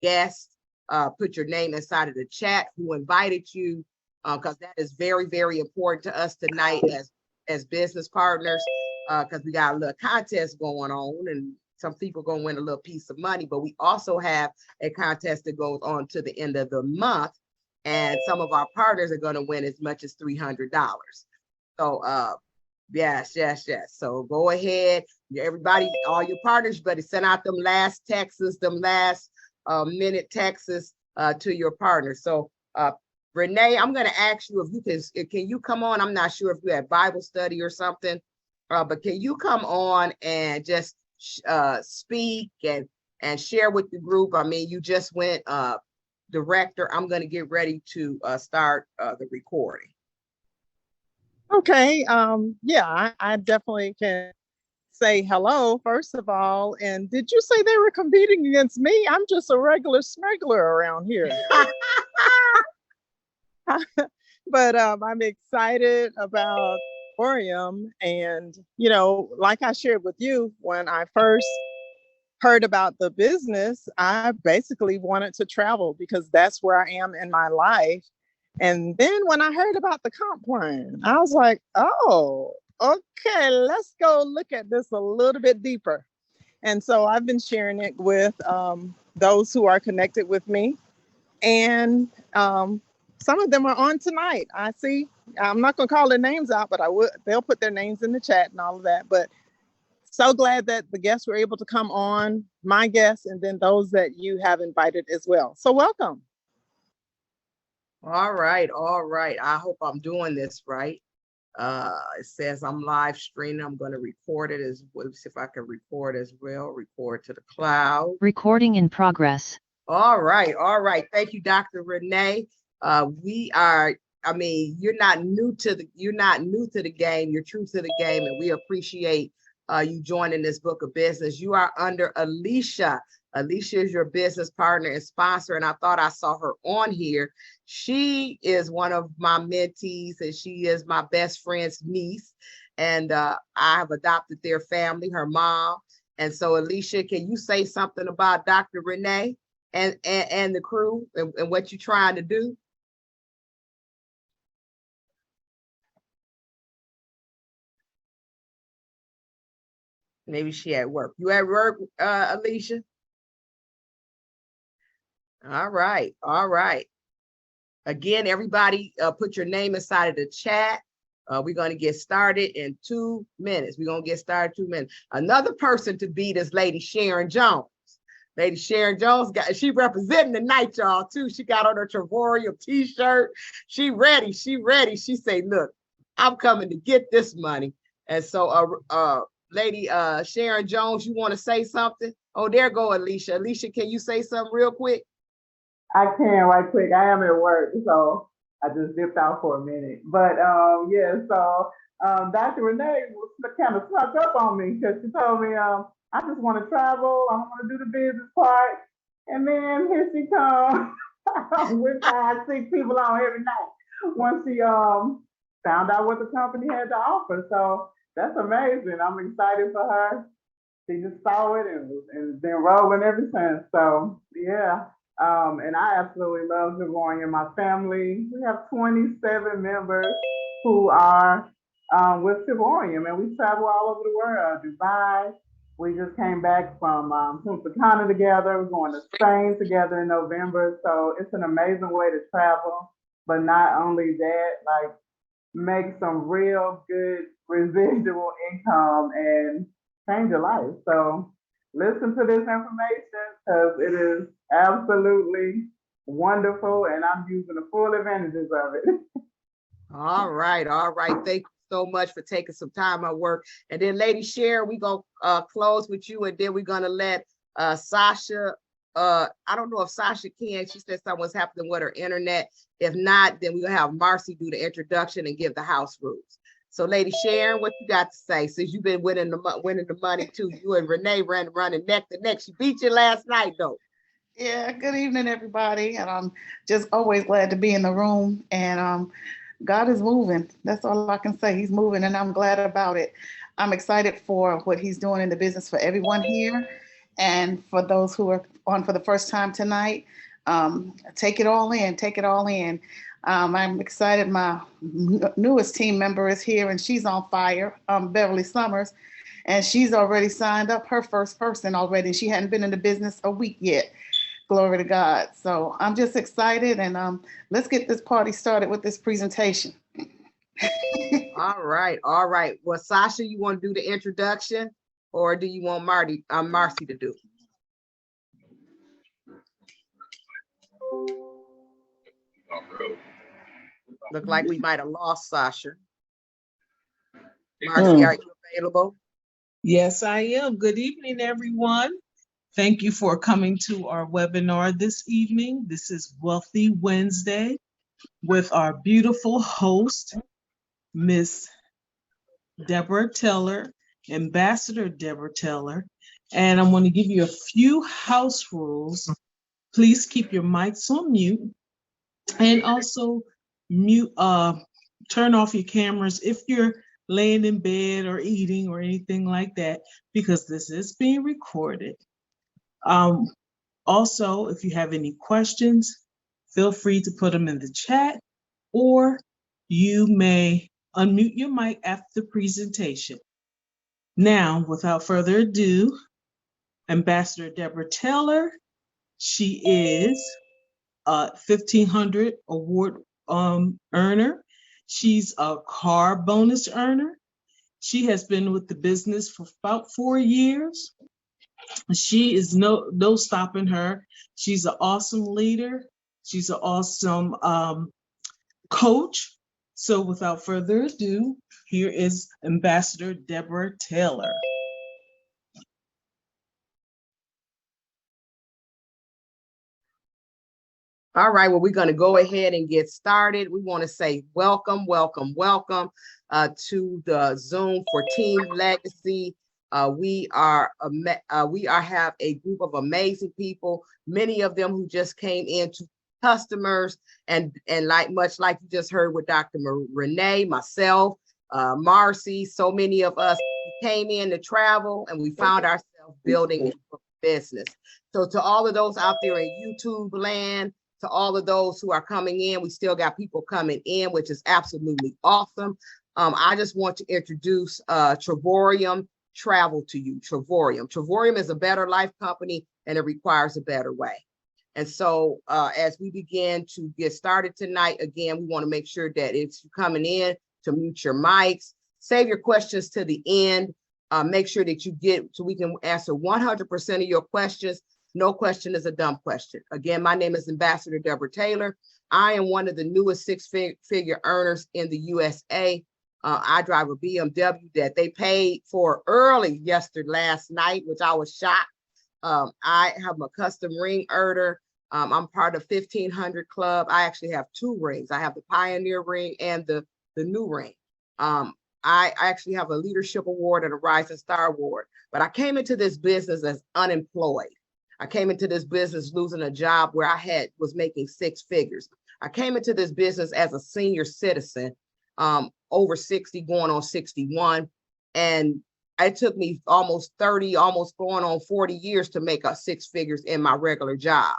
guest, put your name inside of the chat, who invited you, because that is very, very important to us tonight as business partners, because we got a little contest going on, and some people gonna win a little piece of money, but we also have a contest that goes on to the end of the month, and some of our partners are gonna win as much as $300. So yes. So go ahead, everybody, all your partners, but send out them last texts, them last minute texts to your partners. So Renee, I'm going to ask you if can you come on? I'm not sure if you have Bible study or something, but can you come on and just speak and share with the group? I mean, you just went director. I'm going to get ready to start the recording. Okay. Yeah, I definitely can say hello, first of all. And did you say they were competing against me? I'm just a regular smuggler around here. But I'm excited about Orium. And, you know, like I shared with you, when I first heard about the business, I basically wanted to travel because that's where I am in my life. And then when I heard about the comp plan, I was like, oh, okay, let's go look at this a little bit deeper. And so I've been sharing it with those who are connected with me. And some of them are on tonight. I see. I'm not going to call their names out, but they'll put their names in the chat and all of that. But so glad that the guests were able to come on, my guests, and then those that you have invited as well. So welcome. All right. I hope I'm doing this right. It says I'm live streaming. I'm going to record it as well. See if I can record as well. Record to the cloud. Recording in progress. All right. Thank you, Dr. Renee. We are. I mean, you're not new to the game. You're true to the game, and we appreciate you joining this book of business. You are under Alicia. Alicia is your business partner and sponsor, and I thought I saw her on here. She is one of my mentees, and she is my best friend's niece, and I have adopted their family, her mom. And so, Alicia, can you say something about Dr. Renee and the crew and what you're trying to do? Maybe she at work. You at work, Alicia? All right. Again, everybody, put your name inside of the chat. We're going to get started in 2 minutes. We're going to get started in 2 minutes. Another person to beat is Lady Sharon Jones. Lady Sharon Jones, she representing the night, y'all, too. She got on her Travorium t-shirt. She ready. She say, look, I'm coming to get this money. And so, Lady Sharon Jones, you want to say something? Oh, there go Alicia. Alicia, can you say something real quick? I can right quick. I am at work, so I just dipped out for a minute. But yeah, so Dr. Renee was kind of snuck up on me because she told me I just want to travel. I want to do the business part. And then here she comes with 5-6 people on every night once she found out what the company had to offer. So that's amazing. I'm excited for her. She just saw it and been rolling ever since. So yeah. And I absolutely love Travorium and my family. We have 27 members who are with Travorium, and we travel all over the world. Dubai. We just came back from Punta Cana together. We're going to Spain together in November. So it's an amazing way to travel. But not only that, like make some real good residual income and change your life. So listen to this information because it is absolutely wonderful and I'm using the full advantages of it. All right. Thank you so much for taking some time at work. And then Lady Sharon, we're going to close with you, and then we're going to let Sasha, I don't know if Sasha can. She said something's happening with her internet. If not, then we're going to have Marcy do the introduction and give the house rules. So Lady Sharon, what you got to say? Since you've been winning the money too, you and Renee running neck to neck. She beat you last night though. Yeah, good evening, everybody. And I'm just always glad to be in the room. And God is moving. That's all I can say. He's moving and I'm glad about it. I'm excited for what he's doing in the business for everyone here and for those who are on for the first time tonight. Take it all in, take it all in. I'm excited. My newest team member is here and she's on fire, Beverly Summers, and she's already signed up her first person already. She hadn't been in the business a week yet. Glory to God. So I'm just excited, and let's get this party started with this presentation. All right, all right. Well, Sasha, you want to do the introduction, or do you want Marcy to do? Look like we might have lost Sasha. Marcy, are you available? Yes, I am. Good evening, everyone. Thank you for coming to our webinar this evening. This is Wealthy Wednesday with our beautiful host, Miss Deborah Teller, Ambassador Deborah Teller. And I'm going to give you a few house rules. Please keep your mics on mute, and also turn off your cameras if you're laying in bed or eating or anything like that, because this is being recorded. Also, if you have any questions, feel free to put them in the chat, or you may unmute your mic after the presentation. Now, without further ado, Ambassador Deborah Teller, she is a 1500 award earner. She's a car bonus earner. She has been with the business for about 4 years. She is no stopping her. She's an awesome leader. She's an awesome coach. So without further ado, here is Ambassador Deborah Taylor. All right, well, we're going to go ahead and get started. We want to say welcome, welcome, welcome to the Zoom for Team Legacy. We have a group of amazing people, many of them who just came into customers, and much like you just heard with Dr. Renee, myself, Marcy, so many of us came in to travel, and we found ourselves building a business. So to all of those out there in YouTube land, to all of those who are coming in, we still got people coming in, which is absolutely awesome. I just want to introduce Travorium Travel to you. Travorium is a better life company, and it requires a better way. And so as we begin to get started tonight, again, we want to make sure that if you're coming in, to mute your mics, save your questions to the end, make sure that you get, so we can answer 100% of your questions. No question is a dumb question. Again, my name is Ambassador Deborah Taylor. I am one of the newest six-figure earners in the USA. I drive a BMW that they paid for early last night, which I was shocked. I have a custom ring earner. I'm part of 1500 Club. I actually have 2 rings. I have the Pioneer ring and the new ring. I actually have a leadership award and a Rising Star award, but I came into this business as unemployed. I came into this business losing a job where I was making 6 figures. I came into this business as a senior citizen, over 60, going on 61. And it took me almost 30, almost going on 40 years to make 6 figures in my regular job.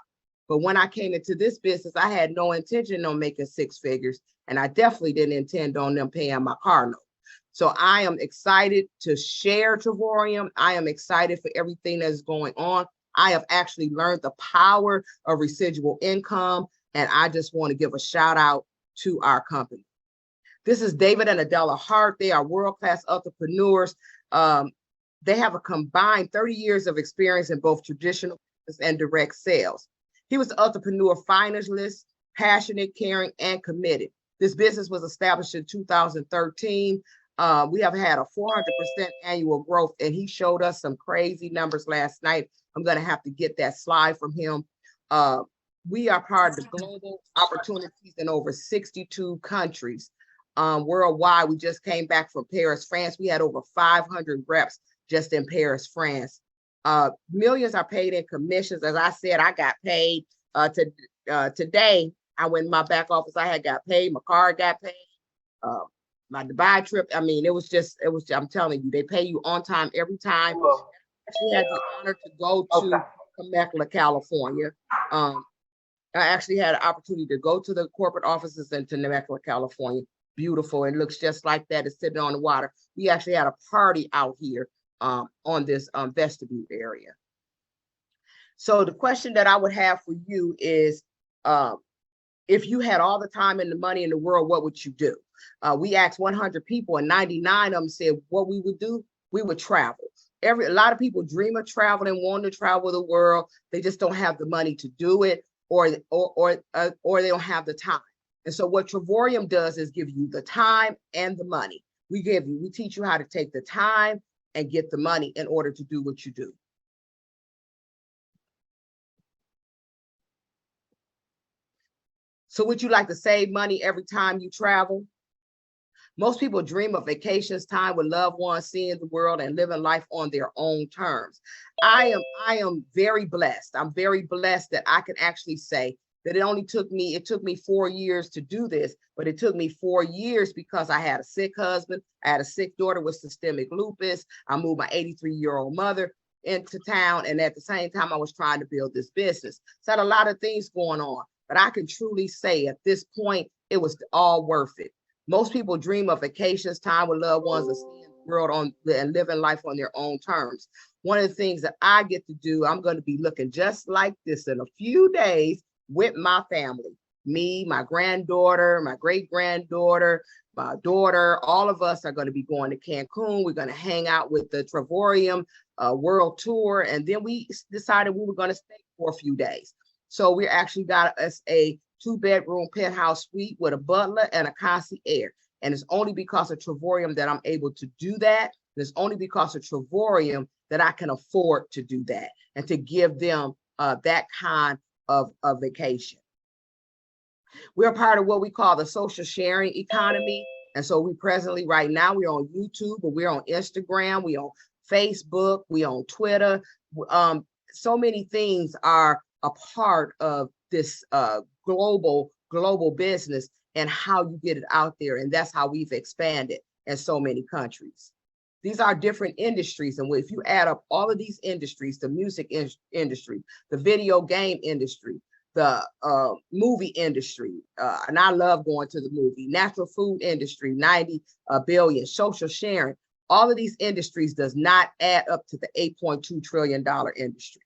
But when I came into this business, I had no intention on making 6 figures. And I definitely didn't intend on them paying my car note. So I am excited to share Travorium. I am excited for everything that's going on. I have actually learned the power of residual income, and I just want to give a shout out to our company. This is David and Adela Hart. They are world-class entrepreneurs. They have a combined 30 years of experience in both traditional business and direct sales. He was the entrepreneur finalist, passionate, caring, and committed. This business was established in 2013. We have had a 400% annual growth, and he showed us some crazy numbers last night. I'm going to have to get that slide from him. We are part of the global opportunities in over 62 countries worldwide. We just came back from Paris, France. We had over 500 reps just in Paris, France. Millions are paid in commissions. As I said, I got paid today. I went in my back office. I got paid. My car got paid. My Dubai trip. I mean, I'm telling you, they pay you on time every time. I actually had the honor to go to Temecula, California. I actually had an opportunity to go to the corporate offices in Temecula, California. Beautiful. It looks just like that. It's sitting on the water. We actually had a party out here on this vestibule area. So the question that I would have for you is, if you had all the time and the money in the world, what would you do? We asked 100 people and 99 of them said what we would do, we would travel. A lot of people dream of traveling, want to travel the world. They just don't have the money to do it, or they don't have the time. And so what Travorium does is give you the time and the money. We teach you how to take the time and get the money in order to do what you do. So would you like to save money every time you travel? Most people dream of vacations, time with loved ones, seeing the world and living life on their own terms. I am very blessed. I'm very blessed that I can actually say that it took me 4 years to do this, but it took me 4 years because I had a sick husband, I had a sick daughter with systemic lupus. I moved my 83-year-old mother into town, and at the same time, I was trying to build this business. So I had a lot of things going on, but I can truly say at this point, it was all worth it. Most people dream of vacations, time with loved ones, and seeing the world and living life on their own terms. One of the things that I get to do, I'm going to be looking just like this in a few days with my family. Me, my granddaughter, my great-granddaughter, my daughter, all of us are going to be going to Cancun. We're going to hang out with the Travorium World Tour. And then we decided we were going to stay for a few days. So we actually got us a 2-bedroom penthouse suite with a butler and a concierge. And it's only because of Travorium that I'm able to do that. It's only because of Travorium that I can afford to do that and to give them that kind of vacation. We're part of what we call the social sharing economy. And so we presently, right now, we're on YouTube, but we're on Instagram, we're on Facebook, we're on Twitter. So many things are a part of this global business and how you get it out there. And that's how we've expanded in so many countries. These are different industries. And if you add up all of these industries, the music industry, the video game industry, the movie industry, and I love going to the movie, natural food industry, 90 billion, social sharing, all of these industries does not add up to the $8.2 trillion industry.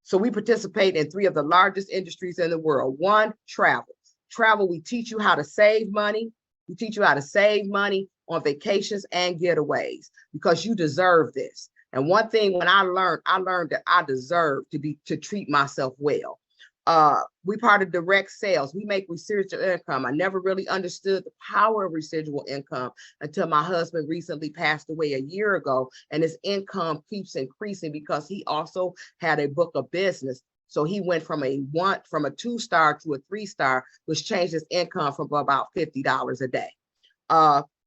So we participate in 3 of the largest industries in the world. 1, travel. Travel, we teach you how to save money. We teach you how to save money on vacations and getaways because you deserve this. And one thing when I learned that I deserve to treat myself well. We part of direct sales. We make residual income. I never really understood the power of residual income until my husband recently passed away a year ago, and his income keeps increasing because he also had a book of business. So he went from a 2-star to a 3-star, which changed his income from about $50 a day.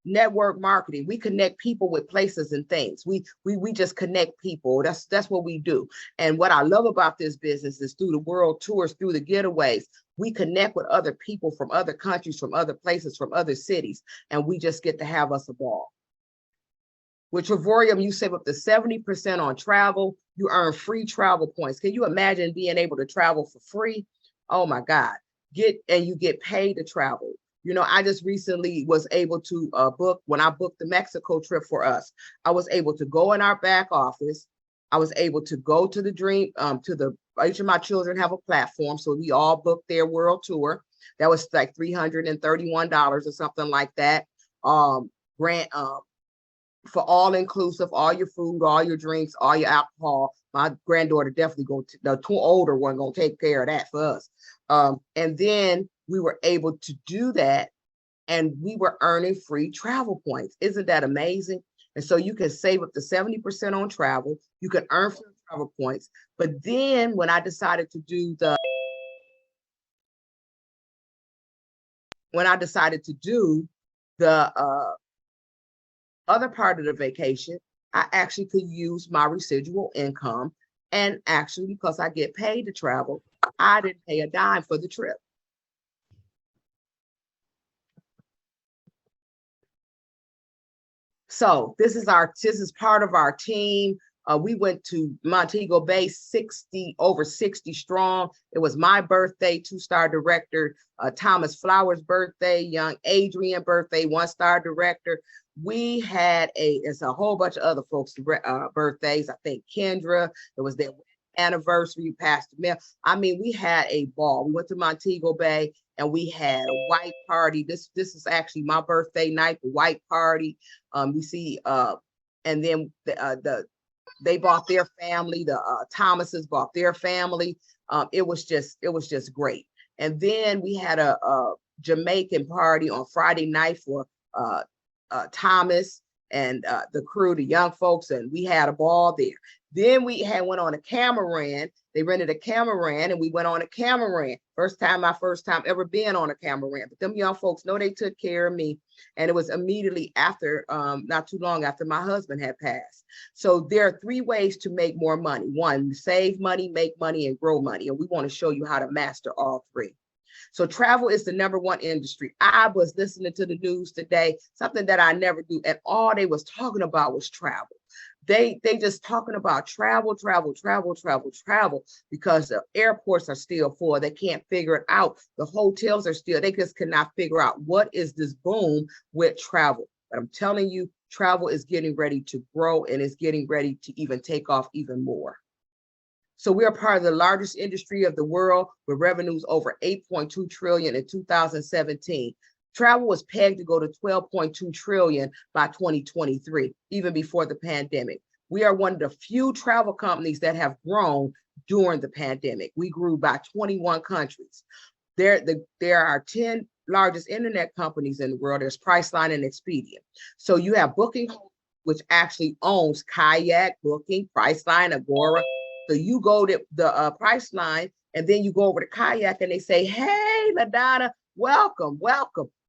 Network marketing, we connect people with places and things. We just connect people. That's what we do. And what I love about this business is through the world tours, through the getaways, we connect with other people from other countries, from other places, from other cities, and we just get to have us a ball. With Travorium, you save up to 70% on travel. You earn free travel points. Can you imagine being able to travel for free? Oh my God. You get paid to travel. You know, I just recently was able to book, when I booked the Mexico trip for us, I was able to go in our back office. I was able to go to the each of my children have a platform. So we all booked their world tour. That was like $331 or something like that. For all inclusive, all your food, all your drinks, all your alcohol. My granddaughter definitely the older one gonna take care of that for us. And then we were able to do that, and we were earning free travel points. Isn't that amazing? And so you can save up to 70% on travel. You can earn free travel points. But then when I decided to do the other part of the vacation, I actually could use my residual income. And actually, because I get paid to travel, I didn't pay a dime for the trip. So this is part of our team. We went to Montego Bay, over 60 strong. It was my birthday, 2-star director, Thomas Flowers' birthday, young Adrian birthday, 1-star director. We had it's a whole bunch of other folks' birthdays. I think Kendra, it was their anniversary, Pastor Mel. I mean, we had a ball. We went to Montego Bay and we had a white party. This is actually my birthday night, the white party. We see, and then they brought their family. The Thomases brought their family. It was just great. And then we had a Jamaican party on Friday night for Thomas and the crew, the young folks, and we had a ball there. Then we went on a catamaran. They rented a catamaran and we went on a catamaran. My first time ever being on a catamaran. But them young folks know they took care of me. And it was immediately after, not too long after my husband had passed. So there are 3 ways to make more money. 1, save money, make money, and grow money. And we want to show you how to master all 3. So travel is the #1 industry. I was listening to the news today, something that I never do. And all they was talking about was travel. They just talking about travel, because the airports are still full. They can't figure it out. The hotels are still, they just cannot figure out what is this boom with travel. But I'm telling you, travel is getting ready to grow and is getting ready to even take off even more. So we are part of the largest industry of the world with revenues over 8.2 trillion in 2017. Travel was pegged to go to 12.2 trillion by 2023, even before the pandemic. We are one of the few travel companies that have grown during the pandemic. We grew by 21 countries. There are 10 largest internet companies in the world. There's Priceline and Expedia. So you have Booking, which actually owns Kayak, Booking, Priceline, Agora. So you go to the Priceline and then you go over to Kayak and they say, hey, LaDonna, welcome.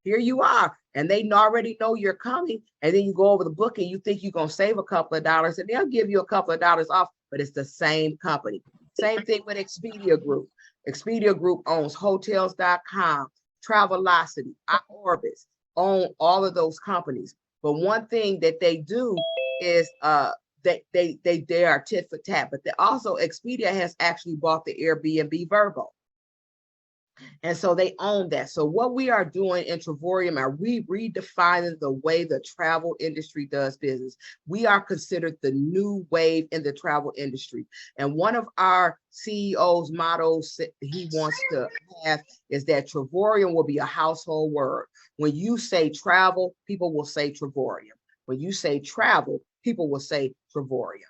Here you are. And they already know you're coming. And then you go over the Booking, you think you're going to save a couple of dollars and they'll give you a couple of dollars off, but it's the same company. Same thing with Expedia Group. Expedia Group owns Hotels.com, Travelocity, Orbis, own all of those companies. But one thing that they do is they are tit for tat, but also Expedia has actually bought the Airbnb Vrbo. And so they own that. So what we are doing in Travorium are we redefining the way the travel industry does business. We are considered the new wave in the travel industry. And one of our CEO's mottos he wants to have is that Travorium will be a household word. When you say travel, people will say Travorium. When you say travel, people will say Travorium.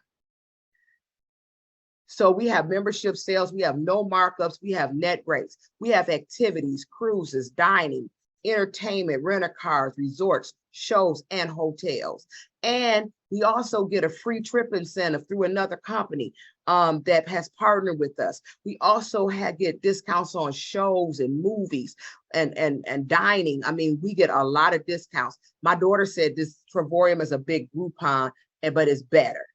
So we have membership sales, we have no markups, we have net rates, we have activities, cruises, dining, entertainment, rent-a-cars, resorts, shows, and hotels. And we also get a free trip incentive through another company that has partnered with us. We also get discounts on shows and movies and dining. I mean, we get a lot of discounts. My daughter said this Travorium is a big Groupon, but it's better.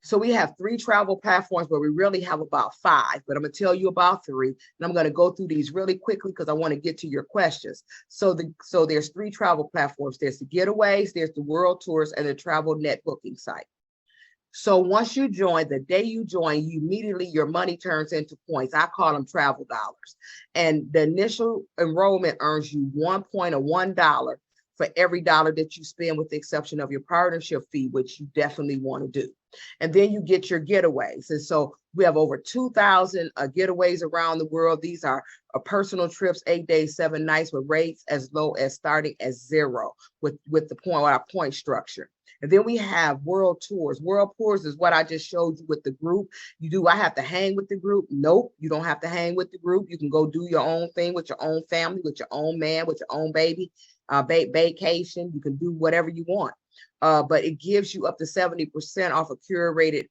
So we have 3 travel platforms, but we really have about 5, but I'm gonna tell you about 3. And I'm gonna go through these really quickly because I wanna get to your questions. So there's 3 travel platforms. There's the Getaways, there's the World Tours, and the Travel Net booking site. So once you join, the day you join, immediately your money turns into points. I call them travel dollars. And the initial enrollment earns you 1 point or $1 for every dollar that you spend, with the exception of your partnership fee, which you definitely want to do. And then you get your getaways. And so we have over 2,000 getaways around the world. These are personal trips, 8 days, 7 nights, with rates as low as starting at 0 with our point structure. And then we have world tours. World tours is what I just showed you with the group. Do I have to hang with the group? Nope, you don't have to hang with the group. You can go do your own thing with your own family, with your own man, with your own baby, vacation. You can do whatever you want. But it gives you up to 70% off of curated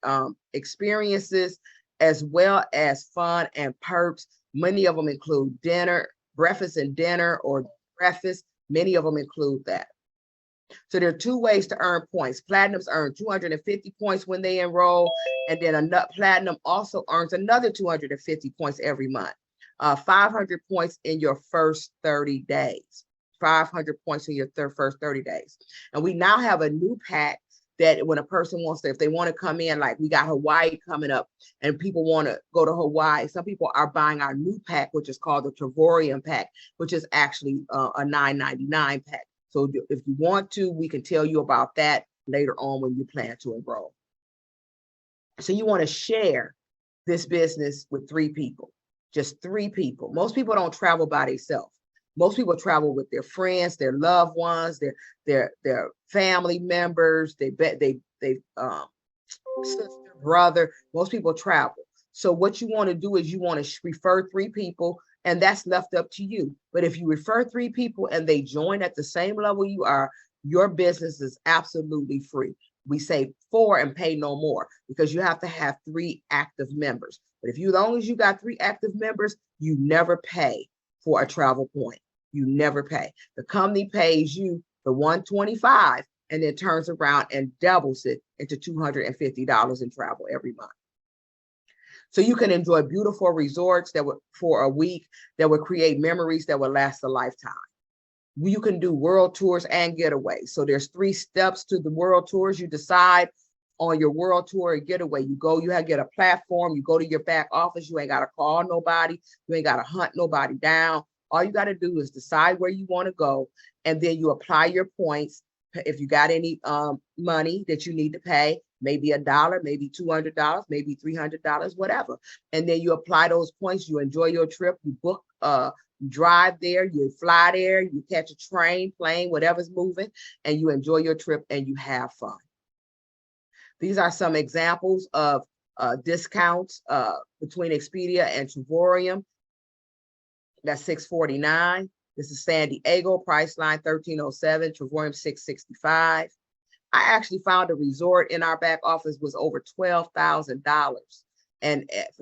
experiences, as well as fun and perks. Many of them include dinner, breakfast and dinner, or breakfast. Many of them include that. So there are 2 ways to earn points. Platinums earn 250 points when they enroll, and then Platinum also earns another 250 points every month. 500 points in your first 30 days. 500 points in your first 30 days. And we now have a new pack that when a person wants to, if they want to come in, like we got Hawaii coming up and people want to go to Hawaii, some people are buying our new pack, which is called the Travorium pack, which is actually a $9.99 pack. So if you want to, we can tell you about that later on when you plan to enroll. So you want to share this business with 3 people, just 3 people. Most people don't travel by themselves. Most people travel with their friends, their loved ones, their family members, sister, brother. Most people travel. So what you want to do is you want to refer 3 people, and that's left up to you. But if you refer 3 people and they join at the same level you are, your business is absolutely free. We say 4 and pay no more, because you have to have 3 active members. But if as long as you got 3 active members, you never pay for a travel point. You never pay. The company pays you the $125 and then turns around and doubles it into $250 in travel every month. So you can enjoy beautiful resorts that would, for a week, that would create memories that would last a lifetime. You can do world tours and getaways. So there's 3 steps to the world tours. You decide on your world tour or getaway. You go, you get a platform, you go to your back office, you ain't got to call nobody, you ain't got to hunt nobody down. All you got to do is decide where you want to go, and then you apply your points. If you got any money that you need to pay, maybe $1, maybe $200, maybe $300, whatever. And then you apply those points, you enjoy your trip, you book, you drive there, you fly there, you catch a train, plane, whatever's moving, and you enjoy your trip and you have fun. These are some examples of discounts between Expedia and Travorium. That's $649. This is San Diego, price line $1,307, Travorium $665. I actually found a resort in our back office was over $12,000, and it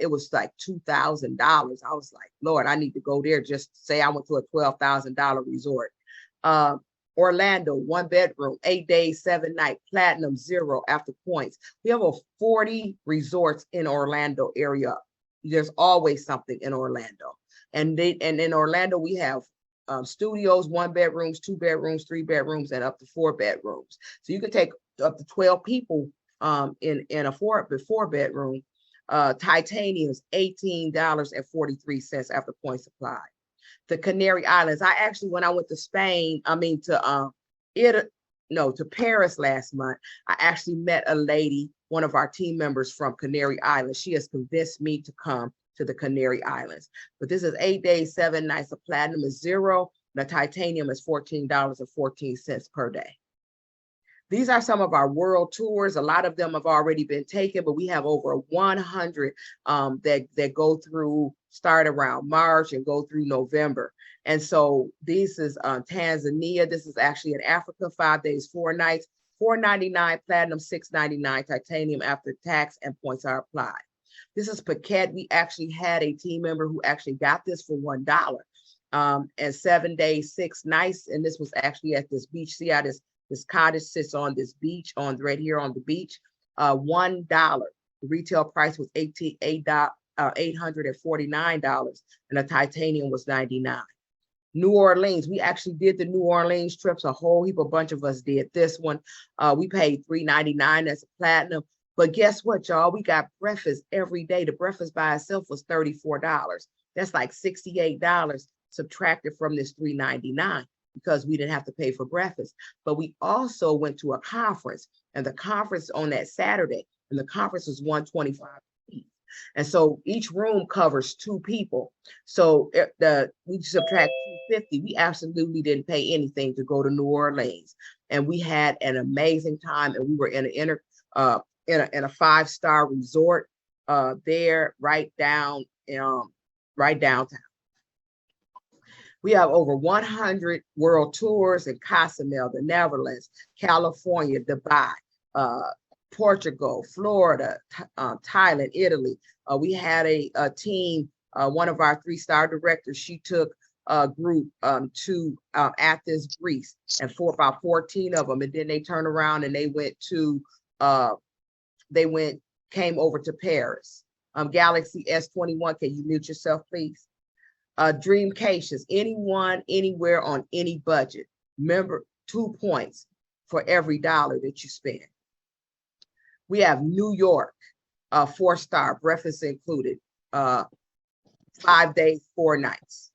was like $2,000. I was like, Lord, I need to go there just to say I went to a $12,000 resort. Orlando, 1 bedroom, 8 days, 7 nights, platinum, 0 after points. We have over 40 resorts in Orlando area. There's always something in Orlando. And in Orlando, we have studios, 1 bedrooms, 2 bedrooms, 3 bedrooms, and up to 4 bedrooms. So you can take up to 12 people in a 4 bedroom. Titanium's $18.43 after points applied. The Canary Islands. I actually, when I went to Spain, to Paris last month, I actually met a lady, one of our team members from Canary Islands. She has convinced me to come to the Canary Islands. But this is 8 days, 7 nights. The platinum is 0. The titanium is $14.14 per day. These are some of our world tours. A lot of them have already been taken, but we have over 100 that go through, start around March and go through November. And so this is Tanzania. This is actually in Africa, 5 days, 4 nights, $499 platinum, $699 titanium after tax and points are applied. This is Phuket. We actually had a team member who actually got this for $1 and 7 days, 6 nights. And this was actually at this beach. See how this cottage sits on this beach, right here on the beach. $1. The retail price was $849, and the titanium was $99. New Orleans, we actually did the New Orleans trips. A bunch of us did this one. We paid $399 as a platinum. But guess what, y'all? We got breakfast every day. The breakfast by itself was $34. That's like $68 subtracted from this $399. Because we didn't have to pay for breakfast. But we also went to a conference, and the conference on that Saturday, and the conference was $125 each. And so each room covers 2 people. So we subtract $250. We absolutely didn't pay anything to go to New Orleans. And we had an amazing time, and we were in a 5-star resort there right downtown. We have over 100 world tours in Cozumel, the Netherlands, California, Dubai, Portugal, Florida, Thailand, Italy. We had a team, one of our 3-star directors, she took a group to Athens, Greece, and for about 14 of them. And then they turned around and they came over to Paris. Galaxy S21, can you mute yourself, please? Dreamcations, anyone, anywhere on any budget. Remember, 2 points. for every dollar that you spend. We have New York, 4-star, breakfast included, 5 days, 4 nights.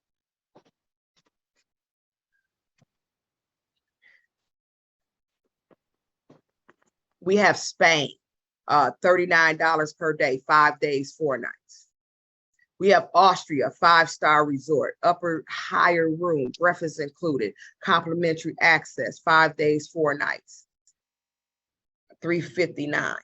We have Spain, $39 per day, 5 days, 4 nights. We have Austria, 5-star resort, upper higher room, breakfast included, complimentary access, 5 days, 4 nights, $359.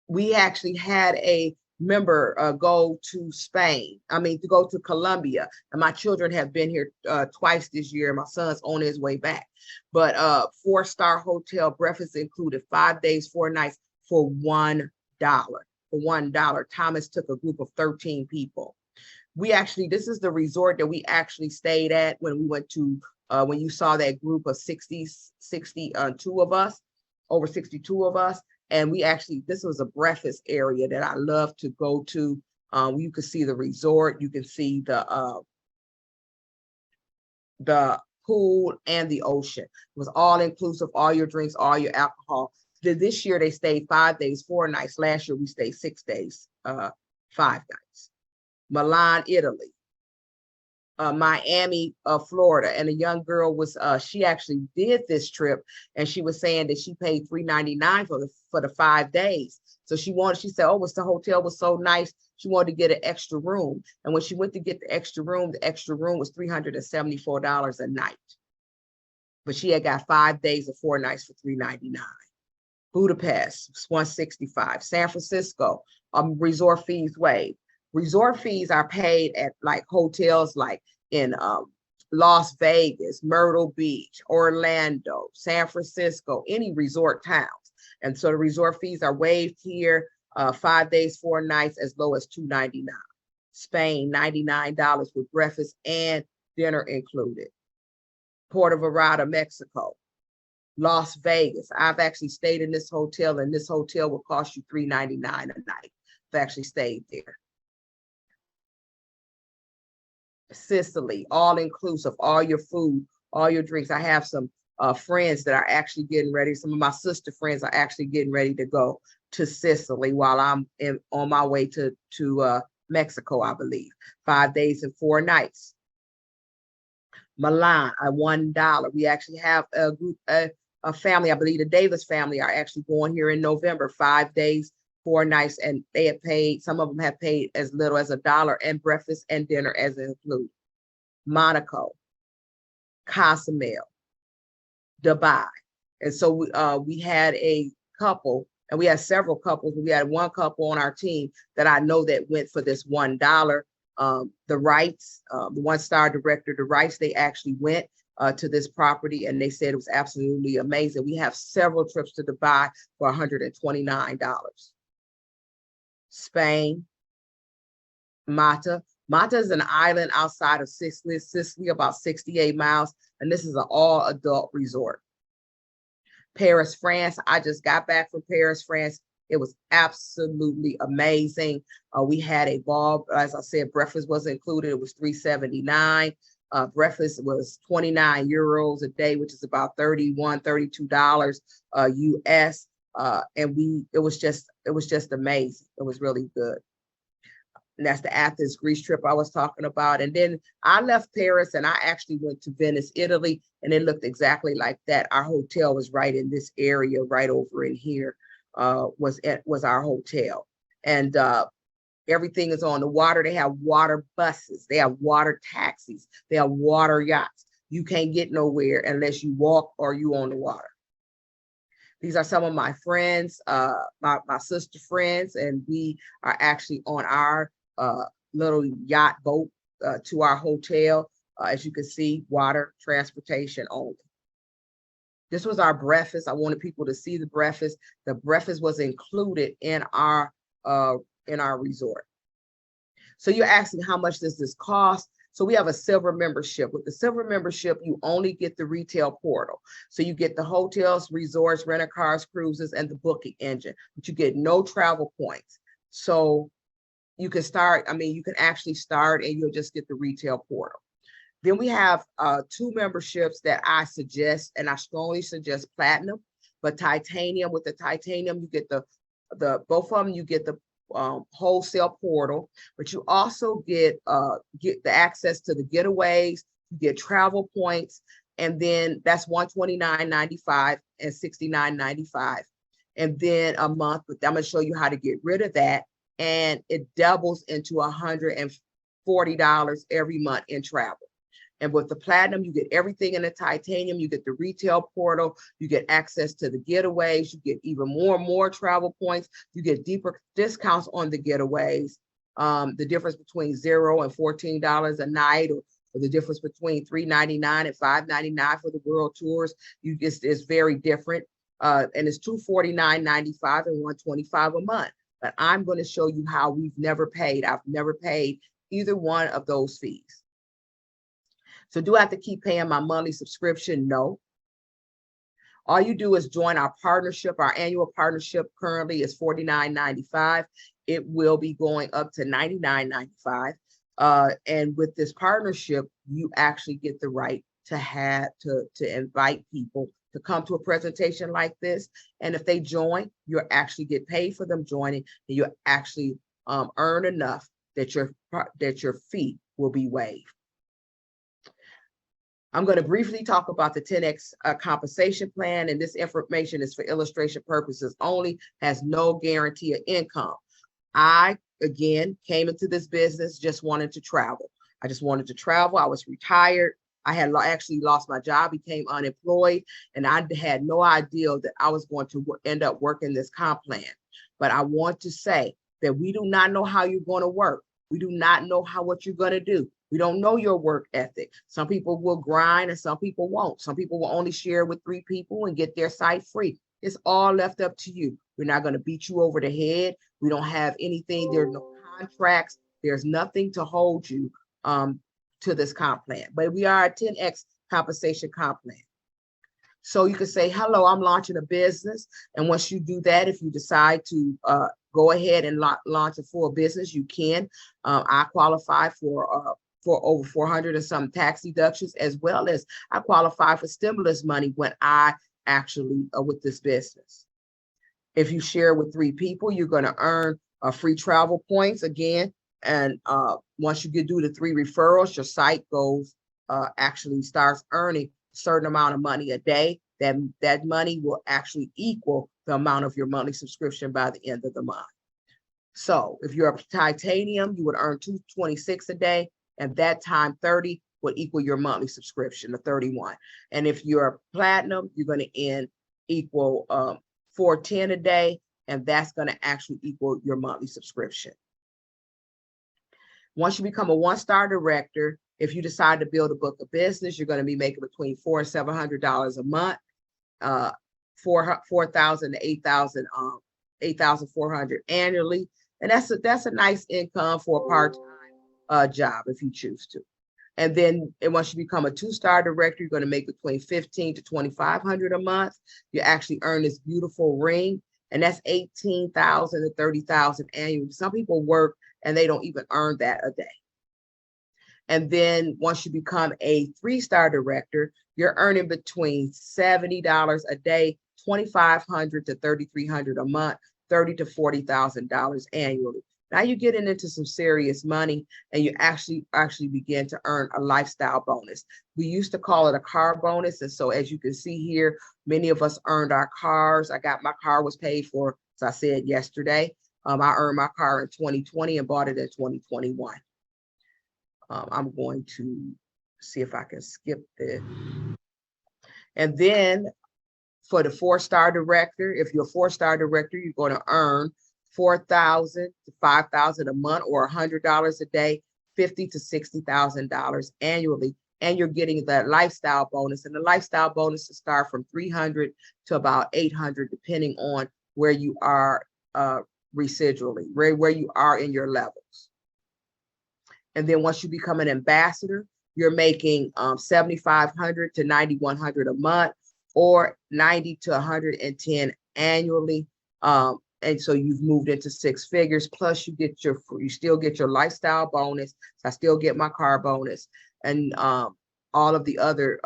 We actually had a member go to Spain, to go to Colombia, and my children have been here twice this year. My son's on his way back, but 4-star hotel, breakfast included, 5 days, 4 nights for $1. For $1. Thomas took a group of 13 people. This is the resort that we actually stayed at when we went to, when you saw that group of 62 of us, over 62 of us. And this was a breakfast area that I love to go to. You can see the resort, you can see the pool and the ocean. It was all inclusive, all your drinks, all your alcohol. This year they stayed 5 days, 4 nights. Last year we stayed 6 days, 5 nights. Milan, Italy. Miami, Florida, and a young girl was she actually did this trip, and she was saying that she paid $399 for the 5 days. So she said, oh, the hotel was so nice, she wanted to get an extra room. And when she went to get the extra room was $374 a night. But she had got 5 days and 4 nights for $399. Budapest, $165. San Francisco, resort fees waived. Resort fees are paid at like hotels like in Las Vegas, Myrtle Beach, Orlando, San Francisco, any resort towns. And so the resort fees are waived here, 5 days, 4 nights, as low as $299. Spain, $99 with breakfast and dinner included. Puerto Vallarta, Mexico. Las Vegas. I've actually stayed in this hotel, and this hotel will cost you $399 a night. I've actually stayed there. Sicily, all inclusive, all your food, all your drinks. I have some friends that are actually getting ready. Some of my sister friends are actually getting ready to go to Sicily while I'm on my way to Mexico, I believe. 5 days and 4 nights. Milan, $1. We actually have a group, a family, I believe the Davis family are actually going here in November, 5 days, 4 nights, and they have paid, some of them have paid as little as $1 and breakfast and dinner as included. Monaco, Cozumel, Dubai. And so we had a couple, and we had several couples. We had one couple on our team that I know that went for this $1. The Wrights, the 1-star director, the Wrights, they actually went to this property, and they said it was absolutely amazing. We have several trips to Dubai for $129. Spain, Malta. Malta is an island outside of Sicily, about 68 miles, and this is an all-adult resort. Paris, France. I just got back from Paris, France. It was absolutely amazing. We had a ball, as I said, breakfast was included. It was $379. Breakfast was 29 euros a day, which is about $31, $32 US. And it was just amazing. It was really good. And that's the Athens, Greece trip I was talking about. And then I left Paris and I actually went to Venice, Italy, and it looked exactly like that. Our hotel was right in this area, right over in here, was our hotel. And everything is on the water. They have water buses, they have water taxis, they have water yachts. You can't get nowhere unless you walk or you on the water. These are some of my friends, my sister friends, and we are actually on our little yacht boat to our hotel. As you can see, water, transportation only. This was our breakfast. I wanted people to see the breakfast. The breakfast was included in our resort. So you're asking, how much does this cost? So we have a silver membership. With the silver membership, you only get the retail portal. So you get the hotels, resorts, rental cars, cruises, and the booking engine, but you get no travel points. So you can start, you can actually start and you'll just get the retail portal. Then we have 2 memberships that I suggest, and I strongly suggest platinum, but titanium. With the titanium, you get the both of them. You get the wholesale portal, but you also get the access to the getaways. You get travel points, and then that's $129.95 and $69.95, and then a month. But I'm going to show you how to get rid of that, and it doubles into $140 every month in travel. And with the platinum, you get everything in the titanium. You get the retail portal. You get access to the getaways. You get even more travel points. You get deeper discounts on the getaways. The difference between $0 and $14 a night, or the difference between $3.99 and $5.99 for the world tours. It's very different. And it's $249.95 and $125 a month. But I'm going to show you how we've never paid. I've never paid either one of those fees. So do I have to keep paying my monthly subscription? No. All you do is join our partnership. Our annual partnership currently is $49.95. It will be going up to $99.95. And with this partnership, you actually get the right to invite people to come to a presentation like this. And if they join, you'll actually get paid for them joining, and you'll actually earn enough that your fee will be waived. I'm going to briefly talk about the 10X compensation plan, and this information is for illustration purposes only, has no guarantee of income. I, again, came into this business just wanting to travel. I just wanted to travel. I was retired. I had actually lost my job, became unemployed, and I had no idea that I was going to end up working this comp plan. But I want to say that we do not know how you're going to work. We do not know what you're going to do. We don't know your work ethic. Some people will grind and some people won't. Some people will only share with 3 people and get their site free. It's all left up to you. We're not going to beat you over the head. We don't have anything. There's no contracts. There's nothing to hold you to this comp plan. But we are a 10X compensation comp plan. So you can say, hello, I'm launching a business. And once you do that, if you decide to go ahead and launch a full business, you can. I qualify for over 400 and some tax deductions, as well as I qualify for stimulus money when I actually with this business. If you share with 3 people, you're going to earn free travel points again. And once you do the 3 referrals, your site actually starts earning a certain amount of money a day. That money will actually equal the amount of your monthly subscription by the end of the month. So if you're a titanium, you would earn $226 a day, and that time 30 would equal your monthly subscription of $31. And if you're a platinum, you're going to equal $410 a day, and that's going to actually equal your monthly subscription. Once you become a 1-star director, if you decide to build a book of business, you're going to be making between $400 and $700 a month, $4,000 to $8,400 annually, and that's a nice income for a part-time job if you choose to. And then once you become a 2-star director, you're going to make between $1,500 to $2,500 a month. You actually earn this beautiful ring, and that's $18,000 to $30,000 annually. Some people work and they don't even earn that a day. And then once you become a 3-star director, you're earning between $70 a day, $2,500 to $3,300 a month, $30,000 to $40,000 annually. Now you're getting into some serious money, and you actually begin to earn a lifestyle bonus. We used to call it a car bonus. And so as you can see here, many of us earned our cars. My car was paid for, as I said yesterday. I earned my car in 2020 and bought it in 2021. I'm going to see if I can skip this. And then for the 4-star director, if you're a 4-star director, you're going to earn $4,000 to $5,000 a month, or $100 a day, $50,000 to $60,000 annually. And you're getting that lifestyle bonus. And the lifestyle bonuses start from $300 to about $800, depending on where you are residually, where you are in your levels. And then once you become an ambassador, you're making $7,500 to $9,100 a month, or $90 to $110 annually. And so you've moved into 6 figures. Plus you still get your lifestyle bonus. So I still get my car bonus. and all of the other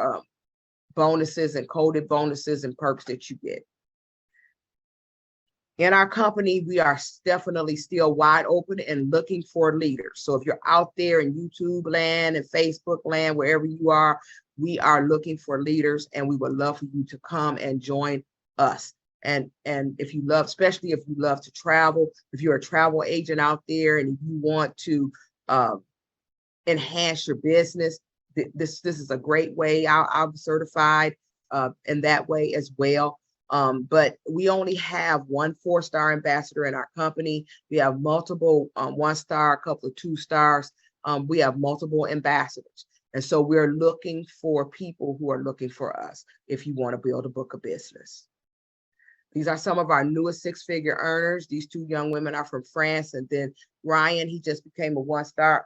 bonuses and coded bonuses and perks that you get. In our company, we are definitely still wide open and looking for leaders. So if you're out there in YouTube land and Facebook land, wherever you are, we are looking for leaders, and we would love for you to come and join us. And if you love, especially if you love to travel, if you're a travel agent out there and you want to enhance your business, this is a great way. I'm certified in that way as well. But we only have one 4-star ambassador in our company. We have multiple 1-star, a couple of 2 stars. We have multiple ambassadors. And so we're looking for people who are looking for us if you want to build a book of business. These are some of our newest 6-figure earners. These 2 young women are from France. And then Ryan, he just became a 1-star,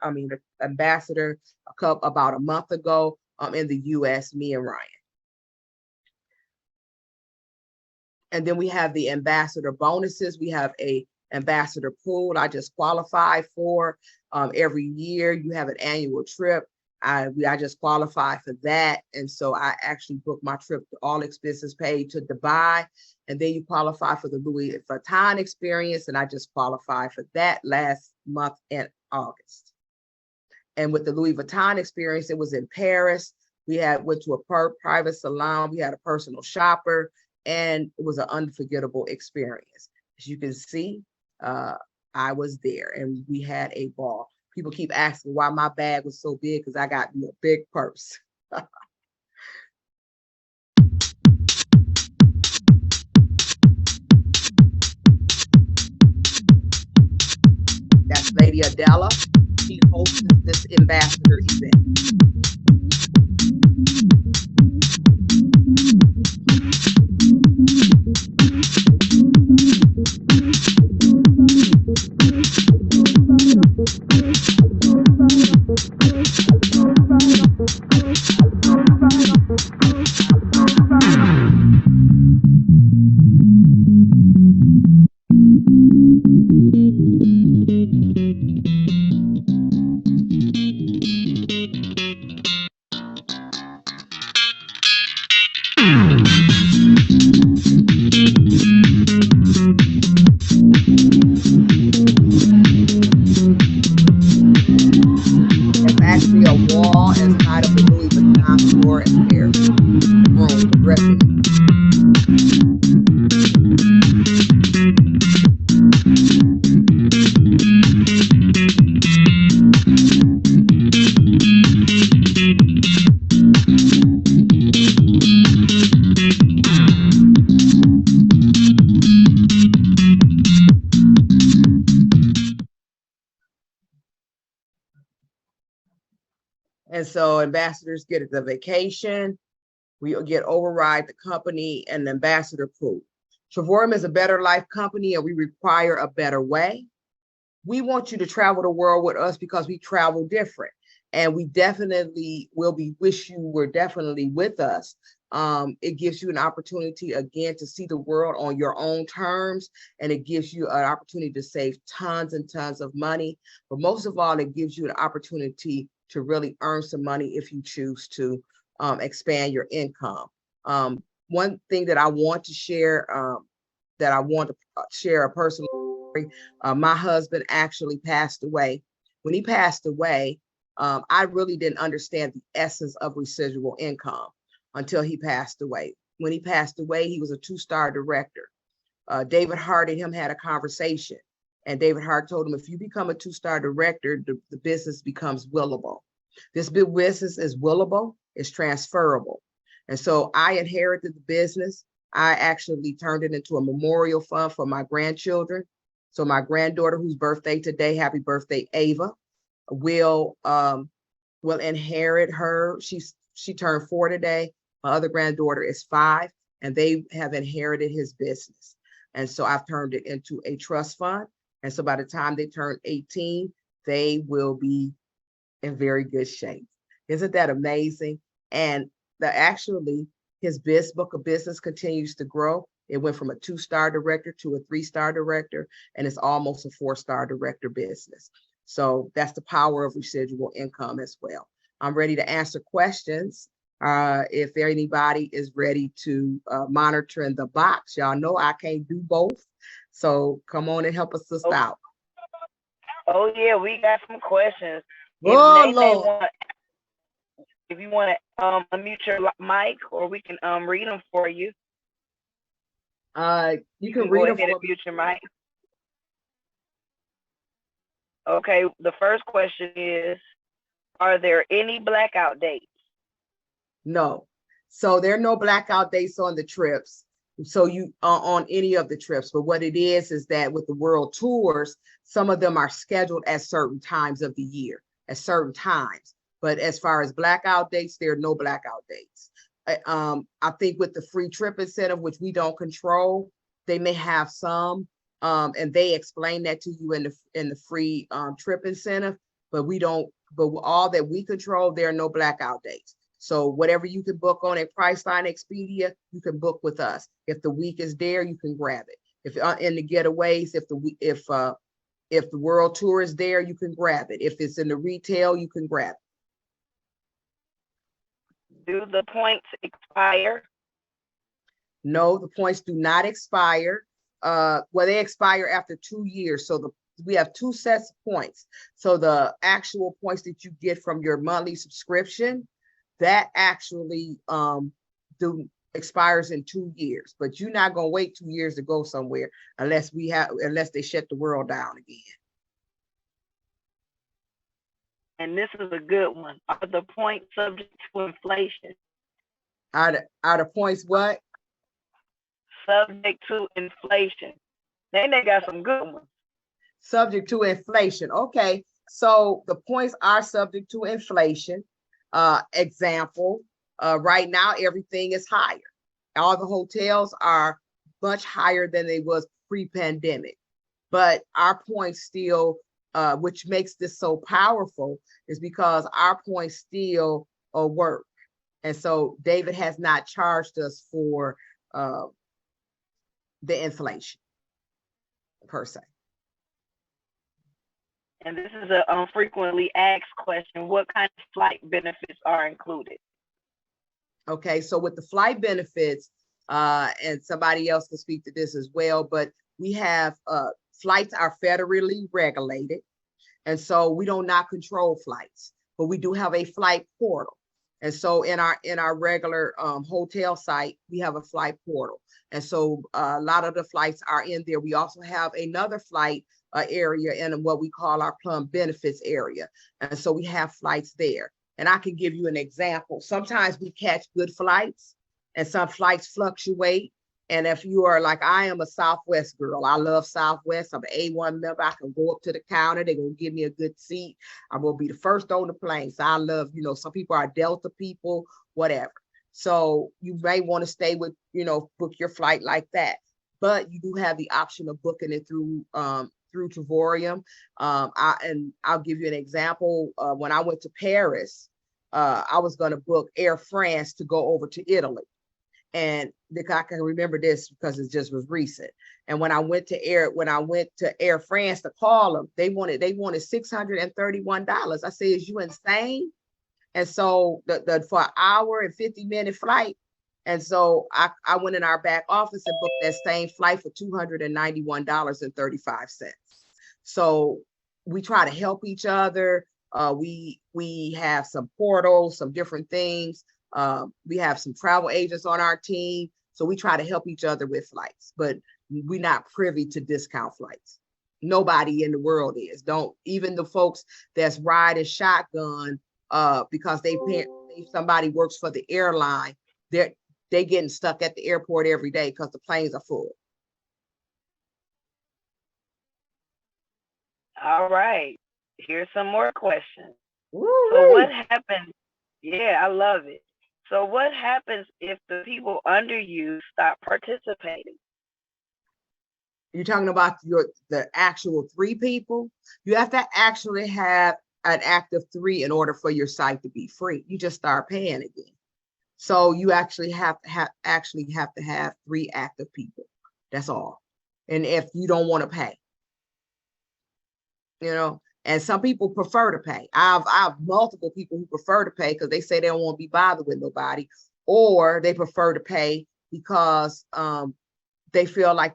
ambassador about a month ago in the US, me and Ryan. And then we have the ambassador bonuses. We have a ambassador pool I just qualify for. Every year you have an annual trip. I just qualify for that. And so I actually booked my trip, all expenses paid, to Dubai. And then you qualify for the Louis Vuitton experience. And I just qualified for that last month in August. And with the Louis Vuitton experience, it was in Paris. We went to a private salon. We had a personal shopper. And it was an unforgettable experience. As you can see, I was there and we had a ball. People keep asking why my bag was so big, because I got a big purse. That's Lady Adela. She hosts this ambassador event. It's actually a wall inside of the Louis Vuitton store and their room, dressing room. And so ambassadors get the vacation, we get override the company and the ambassador pool. Travorium is a better life company and we require a better way. We want you to travel the world with us because we travel different. And we definitely wish you were definitely with us. It gives you an opportunity again to see the world on your own terms, and it gives you an opportunity to save tons and tons of money. But most of all, it gives you an opportunity to really earn some money if you choose to expand your income. One thing that I want to share, a personal story. My husband actually passed away. When he passed away, I really didn't understand the essence of residual income until he passed away. When he passed away, he was a 2-star director. David Hart and him had a conversation. And David Hart told him, if you become a 2-star director, the business becomes willable. This big business is willable, it's transferable. And so I inherited the business. I actually turned it into a memorial fund for my grandchildren. So my granddaughter, whose birthday today, happy birthday, Ava, will inherit her. She turned 4 today. My other granddaughter is 5, and they have inherited his business. And so I've turned it into a trust fund. And so by the time they turn 18, they will be in very good shape. Isn't that amazing? And actually, his book of business continues to grow. It went from a 2-star director to a 3-star director, and it's almost a 4-star director business. So that's the power of residual income as well. I'm ready to answer questions. If anybody is ready to monitor in the box, y'all know I can't do both. So come on and help us sister out. Oh yeah, we got some questions. Oh, If Lord. if you want to unmute your mic, or we can read them for you. You can read them go ahead for and mute your mic. Okay, the first question is, are there any blackout dates? No. So there are no blackout dates on the trips. So you on any of the trips, but what it is that with the world tours, some of them are scheduled at certain times of the year, at certain times. But as far as blackout dates, there are no blackout dates. I think with the free trip incentive, which we don't control, they may have some, and they explain that to you in the free trip incentive, but we don't. But all that we control, there are no blackout dates. So whatever you can book on a Priceline Expedia, you can book with us. If the week is there, you can grab it. If in the getaways, if the world tour is there, you can grab it. If it's in the retail, you can grab it. Do the points expire? No, the points do not expire. Well, they expire after 2 years. So we have 2 sets of points. So the actual points that you get from your monthly subscription, that actually expires in 2 years, but you're not gonna wait 2 years to go somewhere unless they shut the world down again. And this is a good one. Are the points subject to inflation? Are the points what? Subject to inflation. Then they got some good ones. Subject to inflation. Okay, so the points are subject to inflation. Example, right now everything is higher. All the hotels are much higher than they was pre-pandemic, but our points still, which makes this so powerful, is because our points still work. And so David has not charged us for the inflation per se. And this is a frequently asked question. What kind of flight benefits are included? Okay, so with the flight benefits, and somebody else can speak to this as well, but we have flights are federally regulated. And so we do not control flights, but we do have a flight portal. And so in our regular hotel site, we have a flight portal. And so a lot of the flights are in there. We also have another flight area in what we call our plum benefits area. And so we have flights there. And I can give you an example. Sometimes we catch good flights and some flights fluctuate. And if you are like, I am a Southwest girl, I love Southwest. I'm an A1 member. I can go up to the counter. They're going to give me a good seat. I'm going to be the first on the plane. So I love, some people are Delta people, whatever. So you may want to stay with, book your flight like that. But you do have the option of booking it through Travorium. I'll give you an example. When I went to Paris, I was going to book Air France to go over to Italy. And I can remember this because it just was recent. And when I went to Air France to call them, they wanted $631. I said, "Is you insane?" And so for an hour and 50-minute flight. And so I went in our back office and booked that same flight for $291.35. So we try to help each other. We have some portals, some different things. We have some travel agents on our team. So we try to help each other with flights, but we're not privy to discount flights. Nobody in the world is. Even the folks that's riding shotgun because somebody works for the airline, they getting stuck at the airport every day because the planes are full. All right. Here's some more questions. Woo-wee. So what happens? Yeah, I love it. So what happens if the people under you stop participating? You're talking about the actual 3 people? You have to actually have an active 3 in order for your site to be free. You just start paying again. So you actually have to have 3 active people. That's all. And if you don't want to pay, And some people prefer to pay. I have multiple people who prefer to pay because they say they don't want to be bothered with nobody, or they prefer to pay because they feel like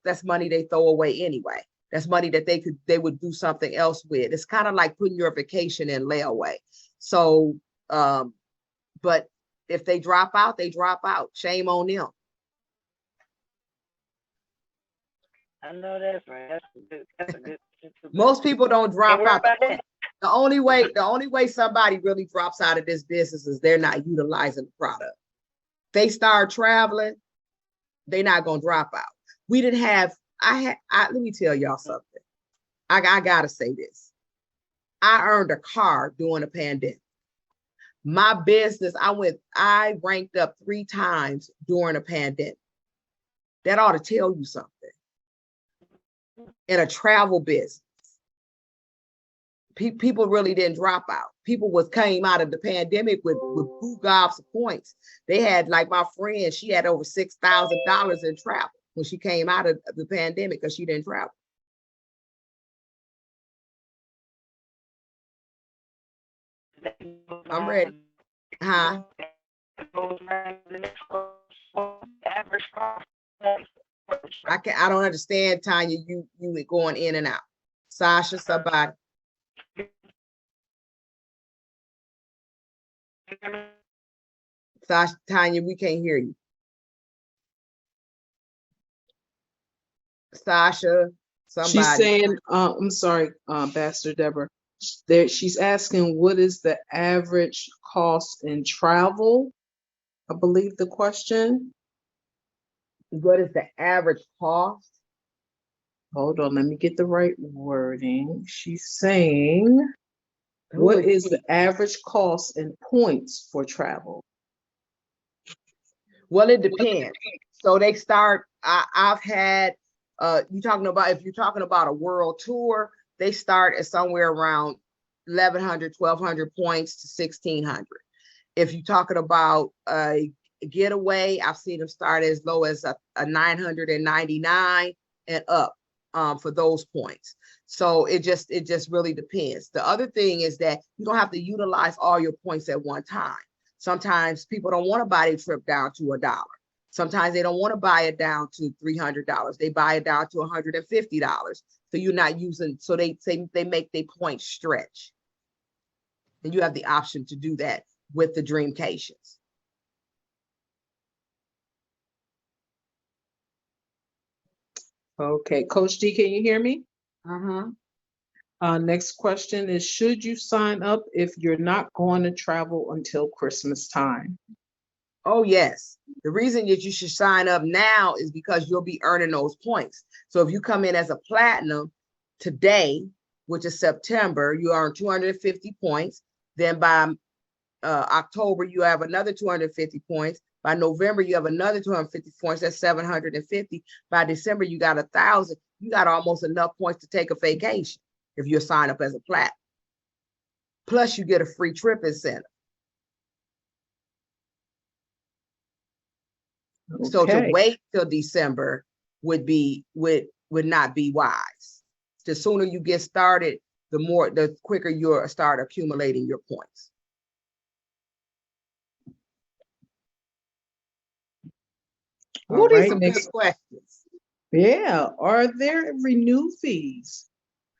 that's money they throw away anyway. That's money that they would do something else with. It's kind of like putting your vacation in layaway. So, but if they drop out, they drop out. Shame on them. I know that's right. That's a good. Most people don't drop Can't worry out. about that. The only way somebody really drops out of this business is they're not utilizing the product. They start traveling, they're not gonna drop out. We didn't have. Let me tell y'all something. I gotta say this. I earned a car during the pandemic. My business, I ranked up 3 times during a pandemic. That ought to tell you something. In a travel business, people really didn't drop out. People came out of the pandemic with boo gobs of points. They had, like my friend, she had over $6,000 in travel when she came out of the pandemic because she didn't travel. I'm ready. Huh? I don't understand, Tanya. You going in and out. Sasha, somebody. Sasha, Tanya, we can't hear you. Sasha, somebody. She's saying, I'm sorry, Pastor Deborah. She's asking, what is the average cost in travel? I believe the question. What is the average cost? Hold on, let me get the right wording. She's saying, what is the average cost in points for travel? Well, it depends. So they start, I've had, if you're talking about a world tour, they start at somewhere around 1,100, 1,200 points to 1,600. If you're talking about a getaway, I've seen them start as low as a 999 and up for those points. So it just really depends. The other thing is that you don't have to utilize all your points at one time. Sometimes people don't want to buy their trip down to $1. Sometimes they don't want to buy it down to $300. They buy it down to $150. So you're not using, so they make their points stretch. And you have the option to do that with the Dreamcations. Okay, Coach D, can you hear me? Uh-huh. Next question is, should you sign up if you're not going to travel until Christmas time? Oh, yes. The reason that you should sign up now is because you'll be earning those points. So if you come in as a platinum today, which is September, you earn 250 points. Then by October, you have another 250 points. By November, you have another 250 points. That's 750. By December, you got 1,000. You got almost enough points to take a vacation if you're signed up as a platinum. Plus, you get a free trip incentive. Okay. So to wait till December would not be wise. The sooner you get started, the quicker you'll start accumulating your points. What are some good questions? Yeah. Are there renew fees,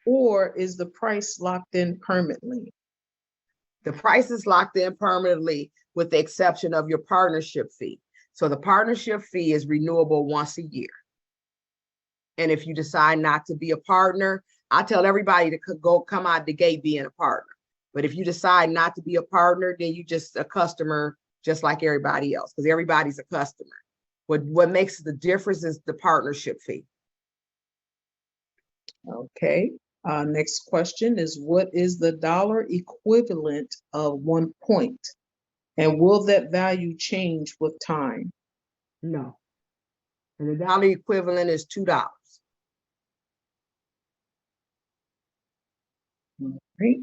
or is the price locked in permanently? The price is locked in permanently with the exception of your partnership fee. So the partnership fee is renewable once a year. And if you decide not to be a partner, I tell everybody to come out the gate being a partner. But if you decide not to be a partner, then you just a customer, just like everybody else, because everybody's a customer. What makes the difference is the partnership fee. Okay. Next question is, what is the dollar equivalent of 1 point? And will that value change with time? No. And the dollar equivalent is $2. All right.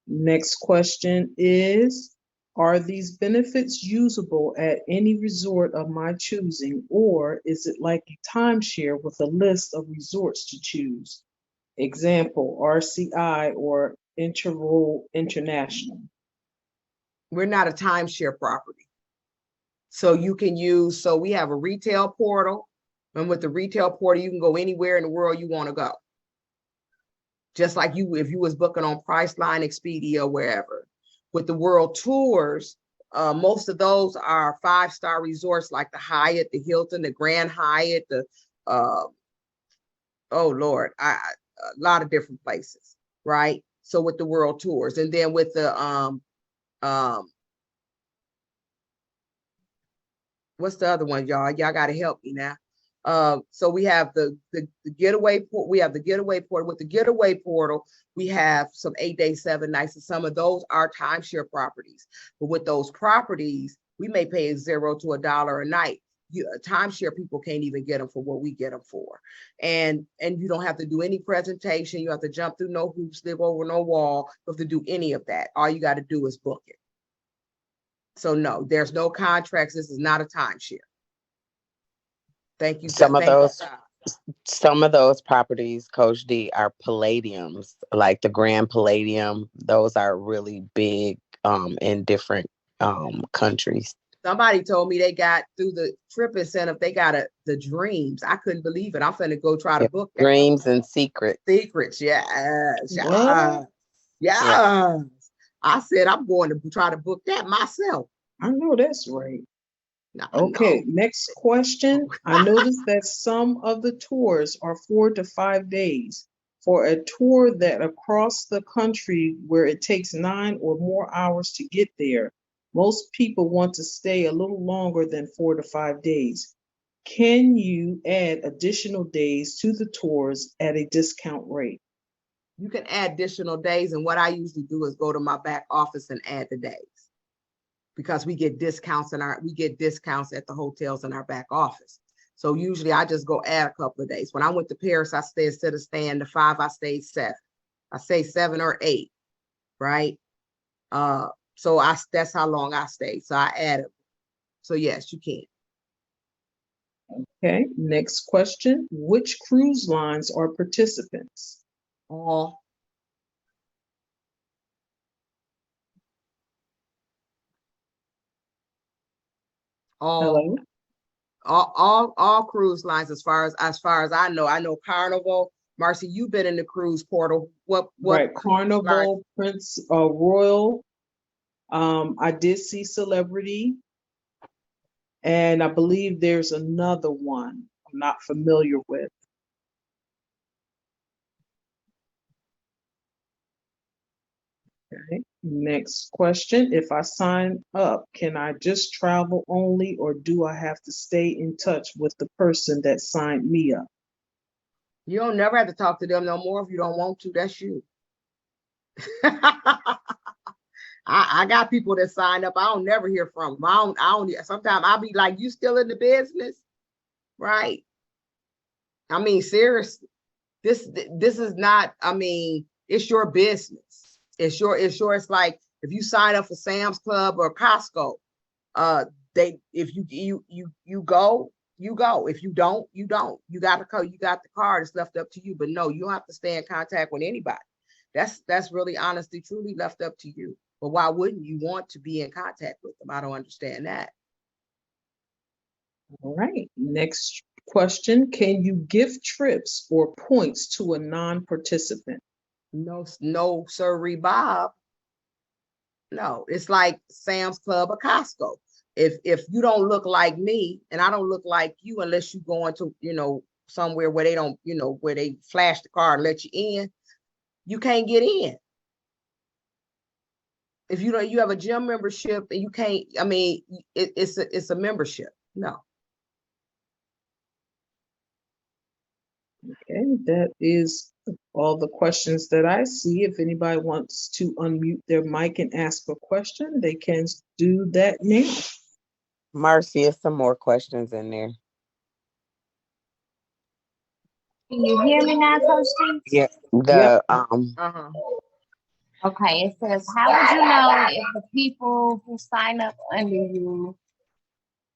Next question is, are these benefits usable at any resort of my choosing, or is it like a timeshare with a list of resorts to choose? Example, RCI or Interroll International. We're not a timeshare property. So you can use, so we have a retail portal. And with the retail portal, you can go anywhere in the world you want to go. Just like you, if you was booking on Priceline, Expedia, wherever. With the world tours, most of those are 5-star resorts like the Hyatt, the Hilton, the Grand Hyatt, the, oh Lord, a lot of different places, right? So with the world tours, and then with the, what's the other one, y'all? Y'all got to help me now. So we have the getaway port. We have the getaway portal. With the getaway portal, we have some 8 days, 7 nights, and some of those are timeshare properties. But with those properties, we may pay $0 to $1 a night. Timeshare people can't even get them for what we get them for, and you don't have to do any presentation. You have to jump through no hoops, live over no wall. You have to do any of that. All you got to do is book it. So no, there's no contracts. This is not a timeshare. Thank you. Some of those properties, Coach D, are palladiums, like the Grand Palladium. Those are really big in different countries. Somebody told me they got through the trip incentive, they got the Dreams. I couldn't believe it. I'm finna go try to book that. Dreams and Secrets. Secrets, yes. Yeah. I said I'm going to try to book that myself. I know that's right. Okay, next question. I noticed that some of the tours are 4 to 5 days. For a tour that across the country where it takes 9 or more hours to get there, most people want to stay a little longer than 4 to 5 days. Can you add additional days to the tours at a discount rate? You can add additional days, and what I usually do is go to my back office and add the days, because we get discounts at the hotels in our back office. So usually I just go add a couple of days. When I went to Paris, I stayed, instead of staying the 5, I stayed 7. I say 7 or 8, right? So that's how long I stayed. So I added. So yes, you can. Okay, next question. Which cruise lines are participants? All. Hello? All cruise lines, as far as I know Carnival. Marcy, you've been in the cruise portal. What Right, Carnival, Prince Royal. I did see Celebrity, and I believe there's another one I'm not familiar with. Okay, next question. If I sign up, can I just travel only, or do I have to stay in touch with the person that signed me up? You don't never have to talk to them no more if you don't want to. That's you. I got people that sign up. I don't never hear from them. I don't. Sometimes I'll be like, you still in the business? Right. I mean, seriously, this is not, I mean, it's your business. It's like if you sign up for Sam's Club or Costco, if you go, you go. If you don't, you don't. You got the card. It's left up to you. But no, you don't have to stay in contact with anybody. That's really honestly, truly left up to you. But why wouldn't you want to be in contact with them? I don't understand that. All right. Next question. Can you gift trips or points to a non-participant? No, sirree, Bob. No, it's like Sam's Club or Costco. If you don't look like me and I don't look like you, unless you go into, somewhere where they don't, where they flash the card and let you in, you can't get in. If you have a gym membership and you can't, I mean, it's a membership. No. Okay, that is all the questions that I see. If anybody wants to unmute their mic and ask a question, they can do that now. Marcy, there's some more questions in there. Can you hear me now, Coach T? Yeah. Okay, it says, how would you know if the people who sign up under you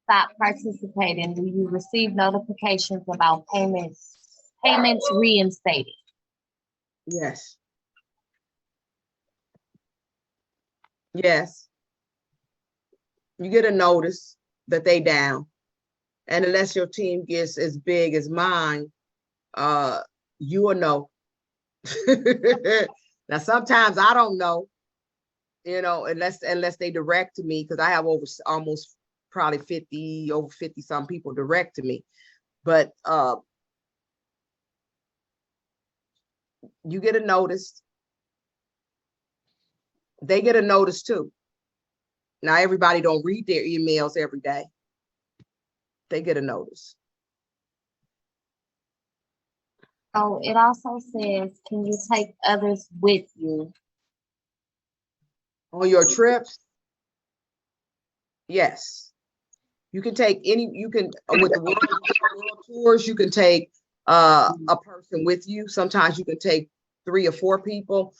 stop participating? Do you receive notifications about payments reinstated? Yes. Yes. You get a notice that they down. And unless your team gets as big as mine, you will know. Now, sometimes I don't know, you know, unless they direct to me, because I have almost probably 50, over 50 some people direct to me. But you get a notice. They get a notice too. Now, everybody don't read their emails every day. They get a notice. Oh, it also says, can you take others with you? On your trips? Yes. You can take any, you can, with the world tours, you can take a person with you. Sometimes you can take 3 or 4 people.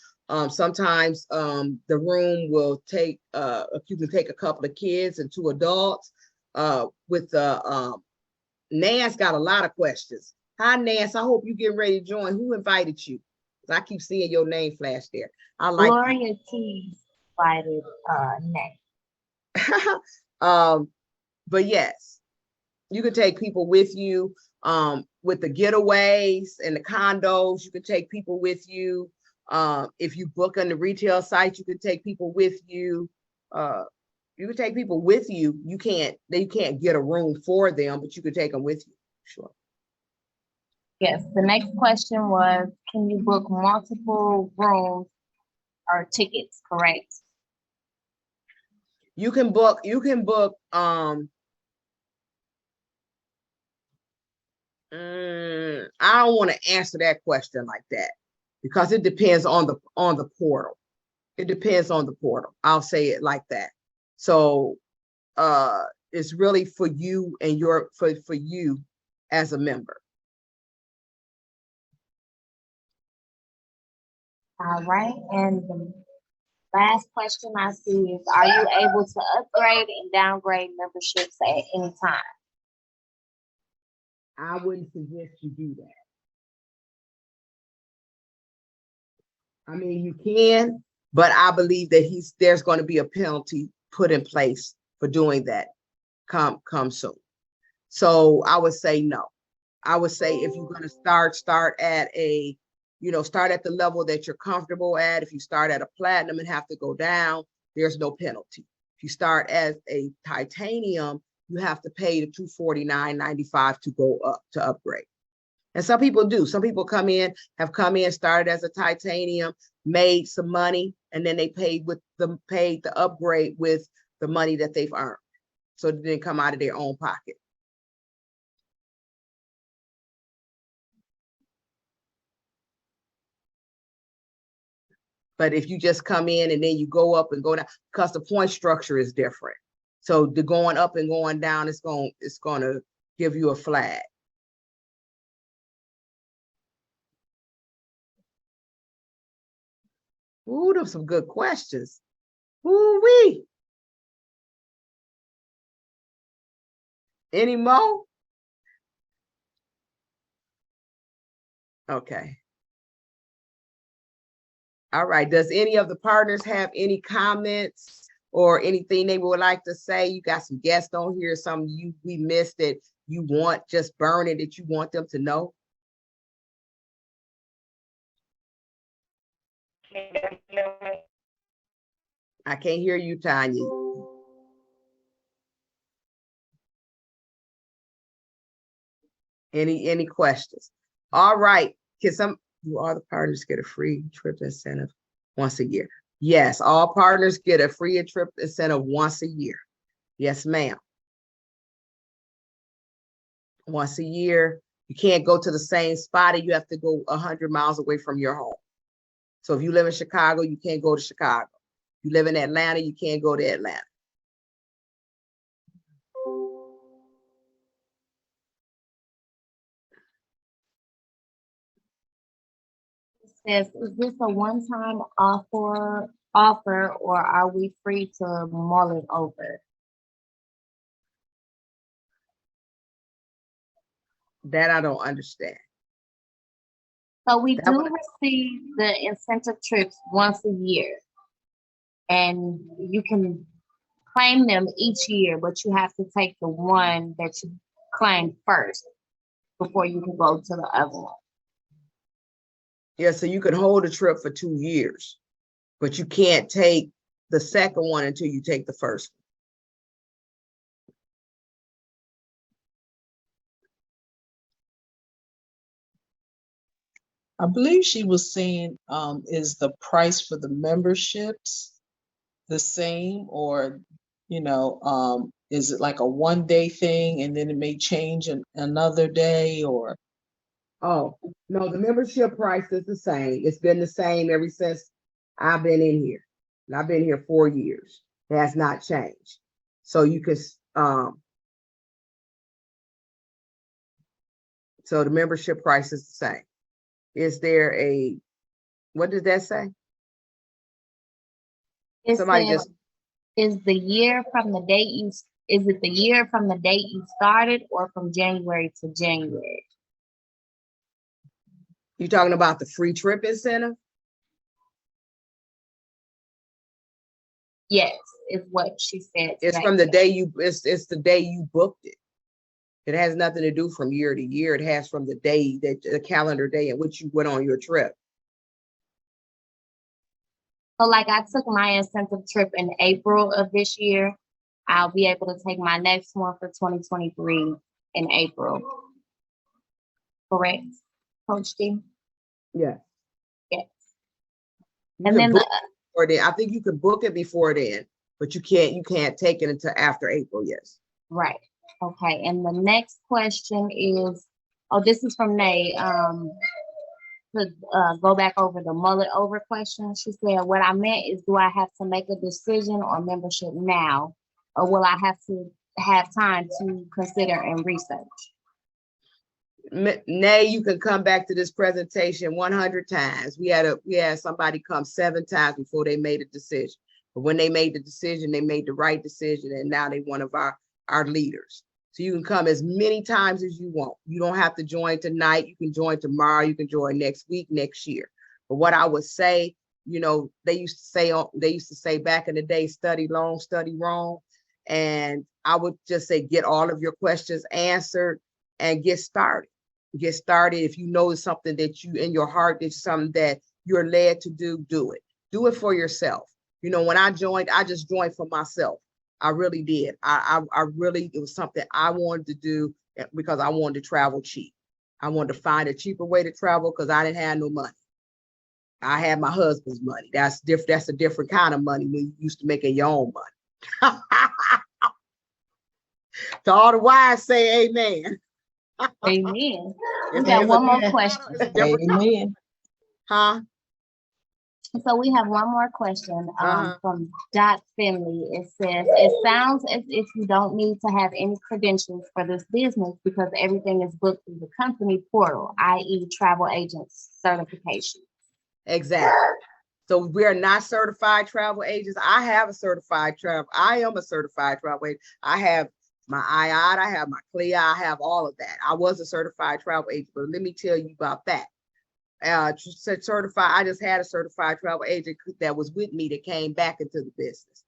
Sometimes the room will take, you can take a couple of kids and 2 adults. With Nance got a lot of questions. Hi, Nance. I hope you getting ready to join. Who invited you? I keep seeing your name flash there. I like Gloria T invited Nate. But yes, you can take people with you. With the getaways and the condos, you can take people with you. If you book on the retail site, you can take people with you. You can take people with you. You can't get a room for them, but you can take them with you. Sure. Yes, the next question was, can you book multiple rooms or tickets, correct? You can book, I don't want to answer that question like that, because it depends on the portal. It depends on the portal. I'll say it like that. So it's really for you and for you as a member. All right, and the last question I see is, are you able to upgrade and downgrade memberships at any time? I wouldn't suggest you do that. I mean, you can, but I believe that there's going to be a penalty put in place for doing that come soon. So I would say no. I would say if you're going to start at a, start at the level that you're comfortable at. If you start at a platinum and have to go down, there's no penalty. If you start as a titanium, you have to pay the $249.95 to go up, to upgrade. And some people do. Some people have come in, started as a titanium, made some money, and then they paid the upgrade with the money that they've earned. So it didn't come out of their own pocket. But if you just come in and then you go up and go down, because the point structure is different. So the going up and going down, it's going to give you a flag. Ooh, those some good questions. Ooh-wee. Any more? Okay. All right. Does any of the partners have any comments or anything they would like to say? You got some guests on here, some we missed that you want just burning that you want them to know? I can't hear you, Tanya. Any questions? All right. Do all the partners get a free trip incentive once a year? Yes, all partners get a free trip incentive once a year. Yes, ma'am. Once a year. You can't go to the same spot, and you have to go 100 miles away from your home. So if you live in Chicago, you can't go to Chicago. You live in Atlanta, you can't go to Atlanta. Says, is this a one-time offer, or are we free to mull it over? That I don't understand. So we That do would- receive the incentive trips once a year, and you can claim them each year, but you have to take the one that you claim first before you can go to the other one. Yeah, so you can hold a trip for 2 years, but you can't take the second one until you take the first one. I believe she was saying, is the price for the memberships the same, or, is it like a 1-day thing and then it may change another day, or? Oh, no, the membership price is the same. It's been the same ever since I've been in here. And I've been here 4 years. It has not changed. So you can, so the membership price is the same. Is there what did that say? It Somebody says, just, is the year from the date is it the year from the date you started or from January to January? you talking about the free trip incentive? Yes, is what she said. It's today. from the day it's the day you booked it. It has nothing to do from year to year. It has from the day the calendar day in which you went on your trip. So like I took my incentive trip in April of this year. I'll be able to take my next one for 2023 in April. Correct, Coach D? Yeah. Yes. You And can then book it before then. I think you can book it before then, but you can't take it until after April, yes. right. Okay. And the next question is, this is from Nay. To go back over the mullet over question. She said, what I meant is, do I have to make a decision on membership now, or will I have to have time to consider and research? Nay, you can come back to this presentation 100 times. We had somebody come 7 times before they made a decision. But when they made the decision, they made the right decision, and now they're one of our leaders. So you can come as many times as you want. You don't have to join tonight. You can join tomorrow. You can join next week, next year. But what I would say, they used to say back in the day, study long, study wrong. And I would just say, get all of your questions answered and get started. Get started. If you know it's something that you in your heart, it's something that you're led to do it. Do it for yourself. When I joined, I just joined for myself. I really did. I really, it was something I wanted to do because I wanted to travel cheap. I wanted to find a cheaper way to travel because I didn't have no money. I had my husband's money. That's different. That's a different kind of money when you used to making your own money. To all the wives, say amen. Amen. We It's got a one more different- question. it's a different- Amen. Huh? So we have one more question Uh-huh. from Dot Finley. It says, it sounds as if you don't need to have any credentials for this business because everything is booked through the company portal, i.e. travel agent certification. Exactly. So we're not certified travel agents. I am a certified travel agent. I have my IOD, I have my CLIA, I have all of that. I was a certified travel agent, but let me tell you about that. Certified, I just had a certified travel agent that was with me that came back into the business.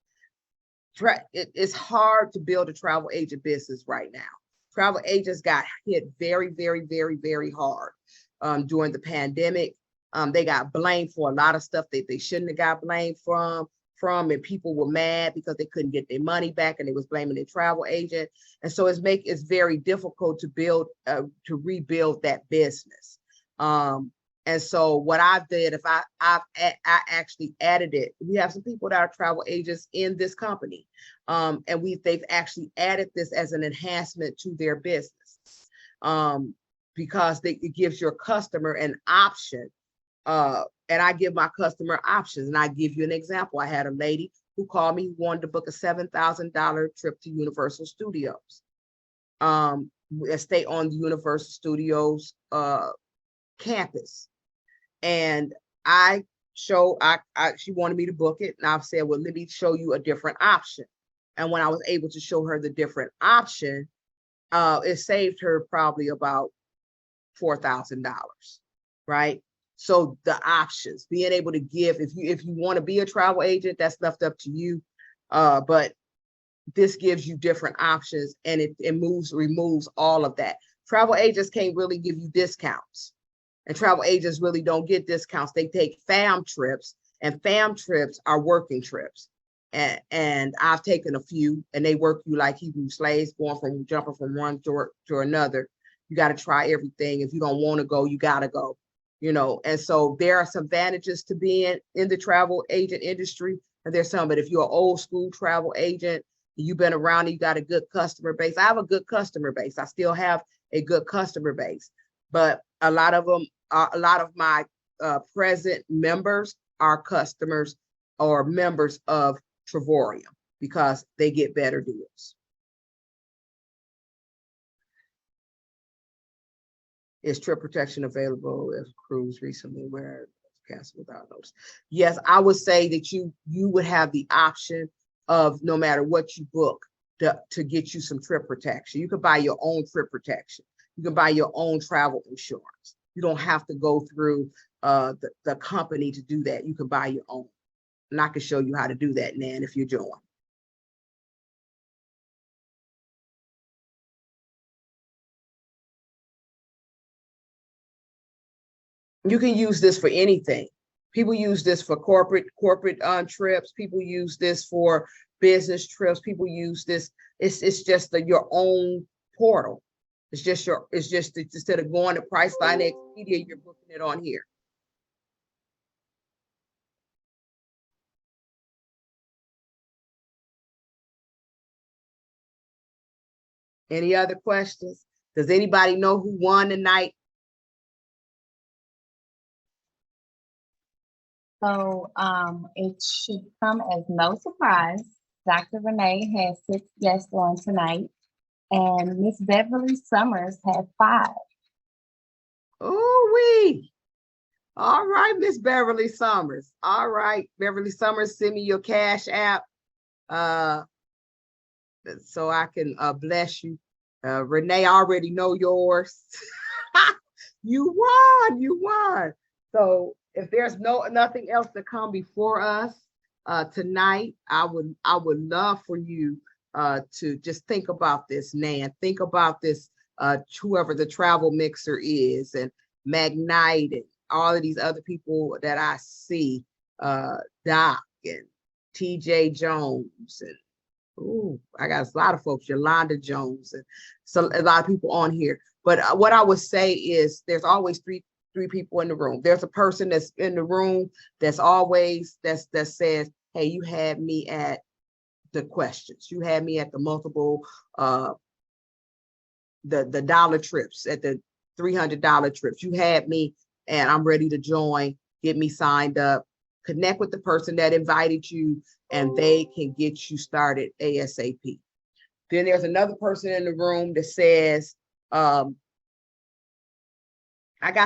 It's hard to build a travel agent business right now. Travel agents got hit very, very, very, very hard during the pandemic. They got blamed for a lot of stuff that they shouldn't have got blamed from, and people were mad because they couldn't get their money back and they was blaming their travel agent. And so it's very difficult to rebuild that business. And so what I did, I actually added it. We have some people that are travel agents in this company, and they've actually added this as an enhancement to their business, because it gives your customer an option. And I give my customer options. And I give you an example. I had a lady who called me who wanted to book a $7,000 trip to Universal Studios. Stay on the Universal Studios campus. And she wanted me to book it. And I've said, well, let me show you a different option. And when I was able to show her the different option, it saved her probably about $4,000, right? So the options, being able to give, if you want to be a travel agent, that's left up to you. But this gives you different options, and it removes all of that. Travel agents can't really give you discounts, and travel agents really don't get discounts. They take fam trips, and fam trips are working trips. And I've taken a few, and they work you like Hebrew slaves, jumping from one to another. You got to try everything. If you don't want to go, you got to go, you know. And so there are some advantages to being in the travel agent industry, and there's some. But if you're an old school travel agent, you've been around and you got a good customer base. I have a good customer base. I still have a good customer base, but a lot of my present members are customers or members of Travorium because they get better deals. Is trip protection available if cruise recently where canceled without notice? Yes, I would say that you would have the option of, no matter what you book, to get you some trip protection. You could buy your own trip protection. You can buy your own travel insurance. You don't have to go through the company to do that. You can buy your own. And I can show you how to do that, Nan, if you join. You can use this for anything. People use this for corporate trips. People use this for business trips. People use this. It's just your own portal. It's just instead of going to Priceline Expedia, you're booking it on here. Any other questions? Does anybody know who won tonight? So it should come as no surprise. Dr. Renee has 6 guests on tonight, and Miss Beverly Summers has 5. Oh-wee. All right, Miss Beverly Summers. All right, Beverly Summers, send me your Cash App so I can bless you. Renee, I already know yours. You won. So if there's nothing else to come before us tonight, I would love for you to just think about this, Nan. Think about this, whoever the travel mixer is, and Magnite, and all of these other people that I see, Doc and TJ Jones, and I got a lot of folks, Yolanda Jones, and so a lot of people on here. But what I would say is there's always three people in the room. There's a person that's in the room that's always that says, hey, you had me at the questions. You had me at the multiple the dollar trips, at the $300 trips. You had me and I'm ready to join. Get me signed up. Connect with the person that invited you, and they can get you started ASAP. Then there's another person in the room that says, I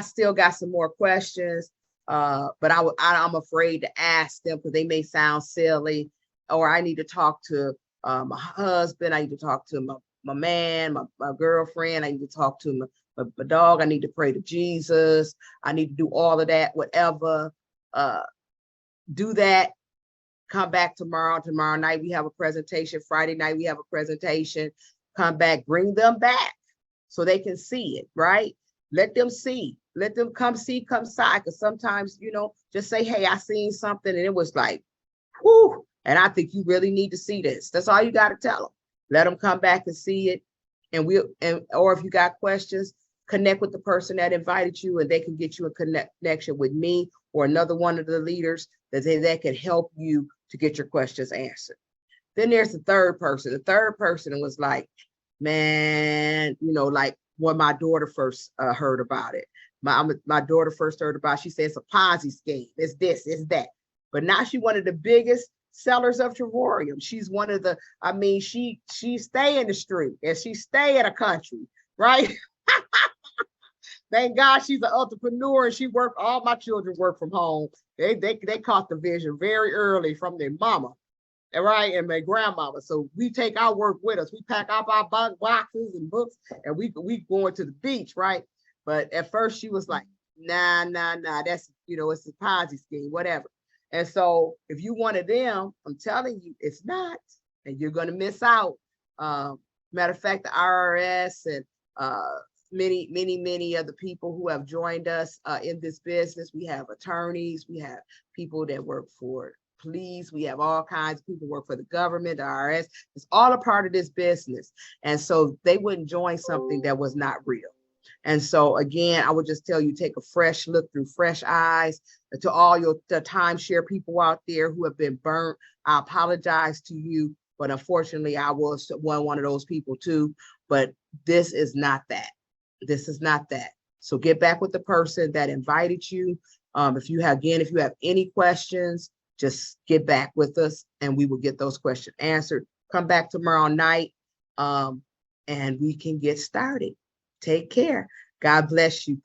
still got some more questions, but I'm afraid to ask them because they may sound silly, or I need to talk to my husband. I need to talk to my man, my girlfriend. I need to talk to my dog. I need to pray to Jesus. I need to do all of that, whatever. Do that. Come back tomorrow. Tomorrow night we have a presentation. Friday night we have a presentation. Come back, bring them back so they can see it, right? Let them see. Let them come see, come side. Because sometimes, just say, hey, I seen something and it was like, whoo, and I think you really need to see this. That's all you got to tell them. Let them come back and see it. Or if you got questions, connect with the person that invited you, and they can get you a connection with me or another one of the leaders that can help you to get your questions answered. Then there's the third person. The third person was like, man, like when my daughter first heard about it. My daughter first heard about it, she said it's a Ponzi scheme. It's this, it's that. But now she's one of the biggest sellers of Travorium. She's one of the, she stay in the street and she stay in a country, right? Thank God she's an entrepreneur, and all my children work from home. They caught the vision very early from their mama, right, and my grandmama. So we take our work with us. We pack up our boxes and books, and we going to the beach, right? But at first she was like, Nah, that's, it's a Ponzi scheme, whatever. And so if you one of them, I'm telling you, it's not, and you're going to miss out. Matter of fact, the IRS and many of the people who have joined us in this business, we have attorneys, we have people that work for police, we have all kinds of people who work for the government, the IRS. It's all a part of this business. And so they wouldn't join something that was not real. And so again, I would just tell you, take a fresh look through fresh eyes. To all the timeshare people out there who have been burnt, I apologize to you, but unfortunately I was one of those people too. But this is not that. This is not that. So get back with the person that invited you. If you have any questions, just get back with us and we will get those questions answered. Come back tomorrow night and we can get started. Take care. God bless you.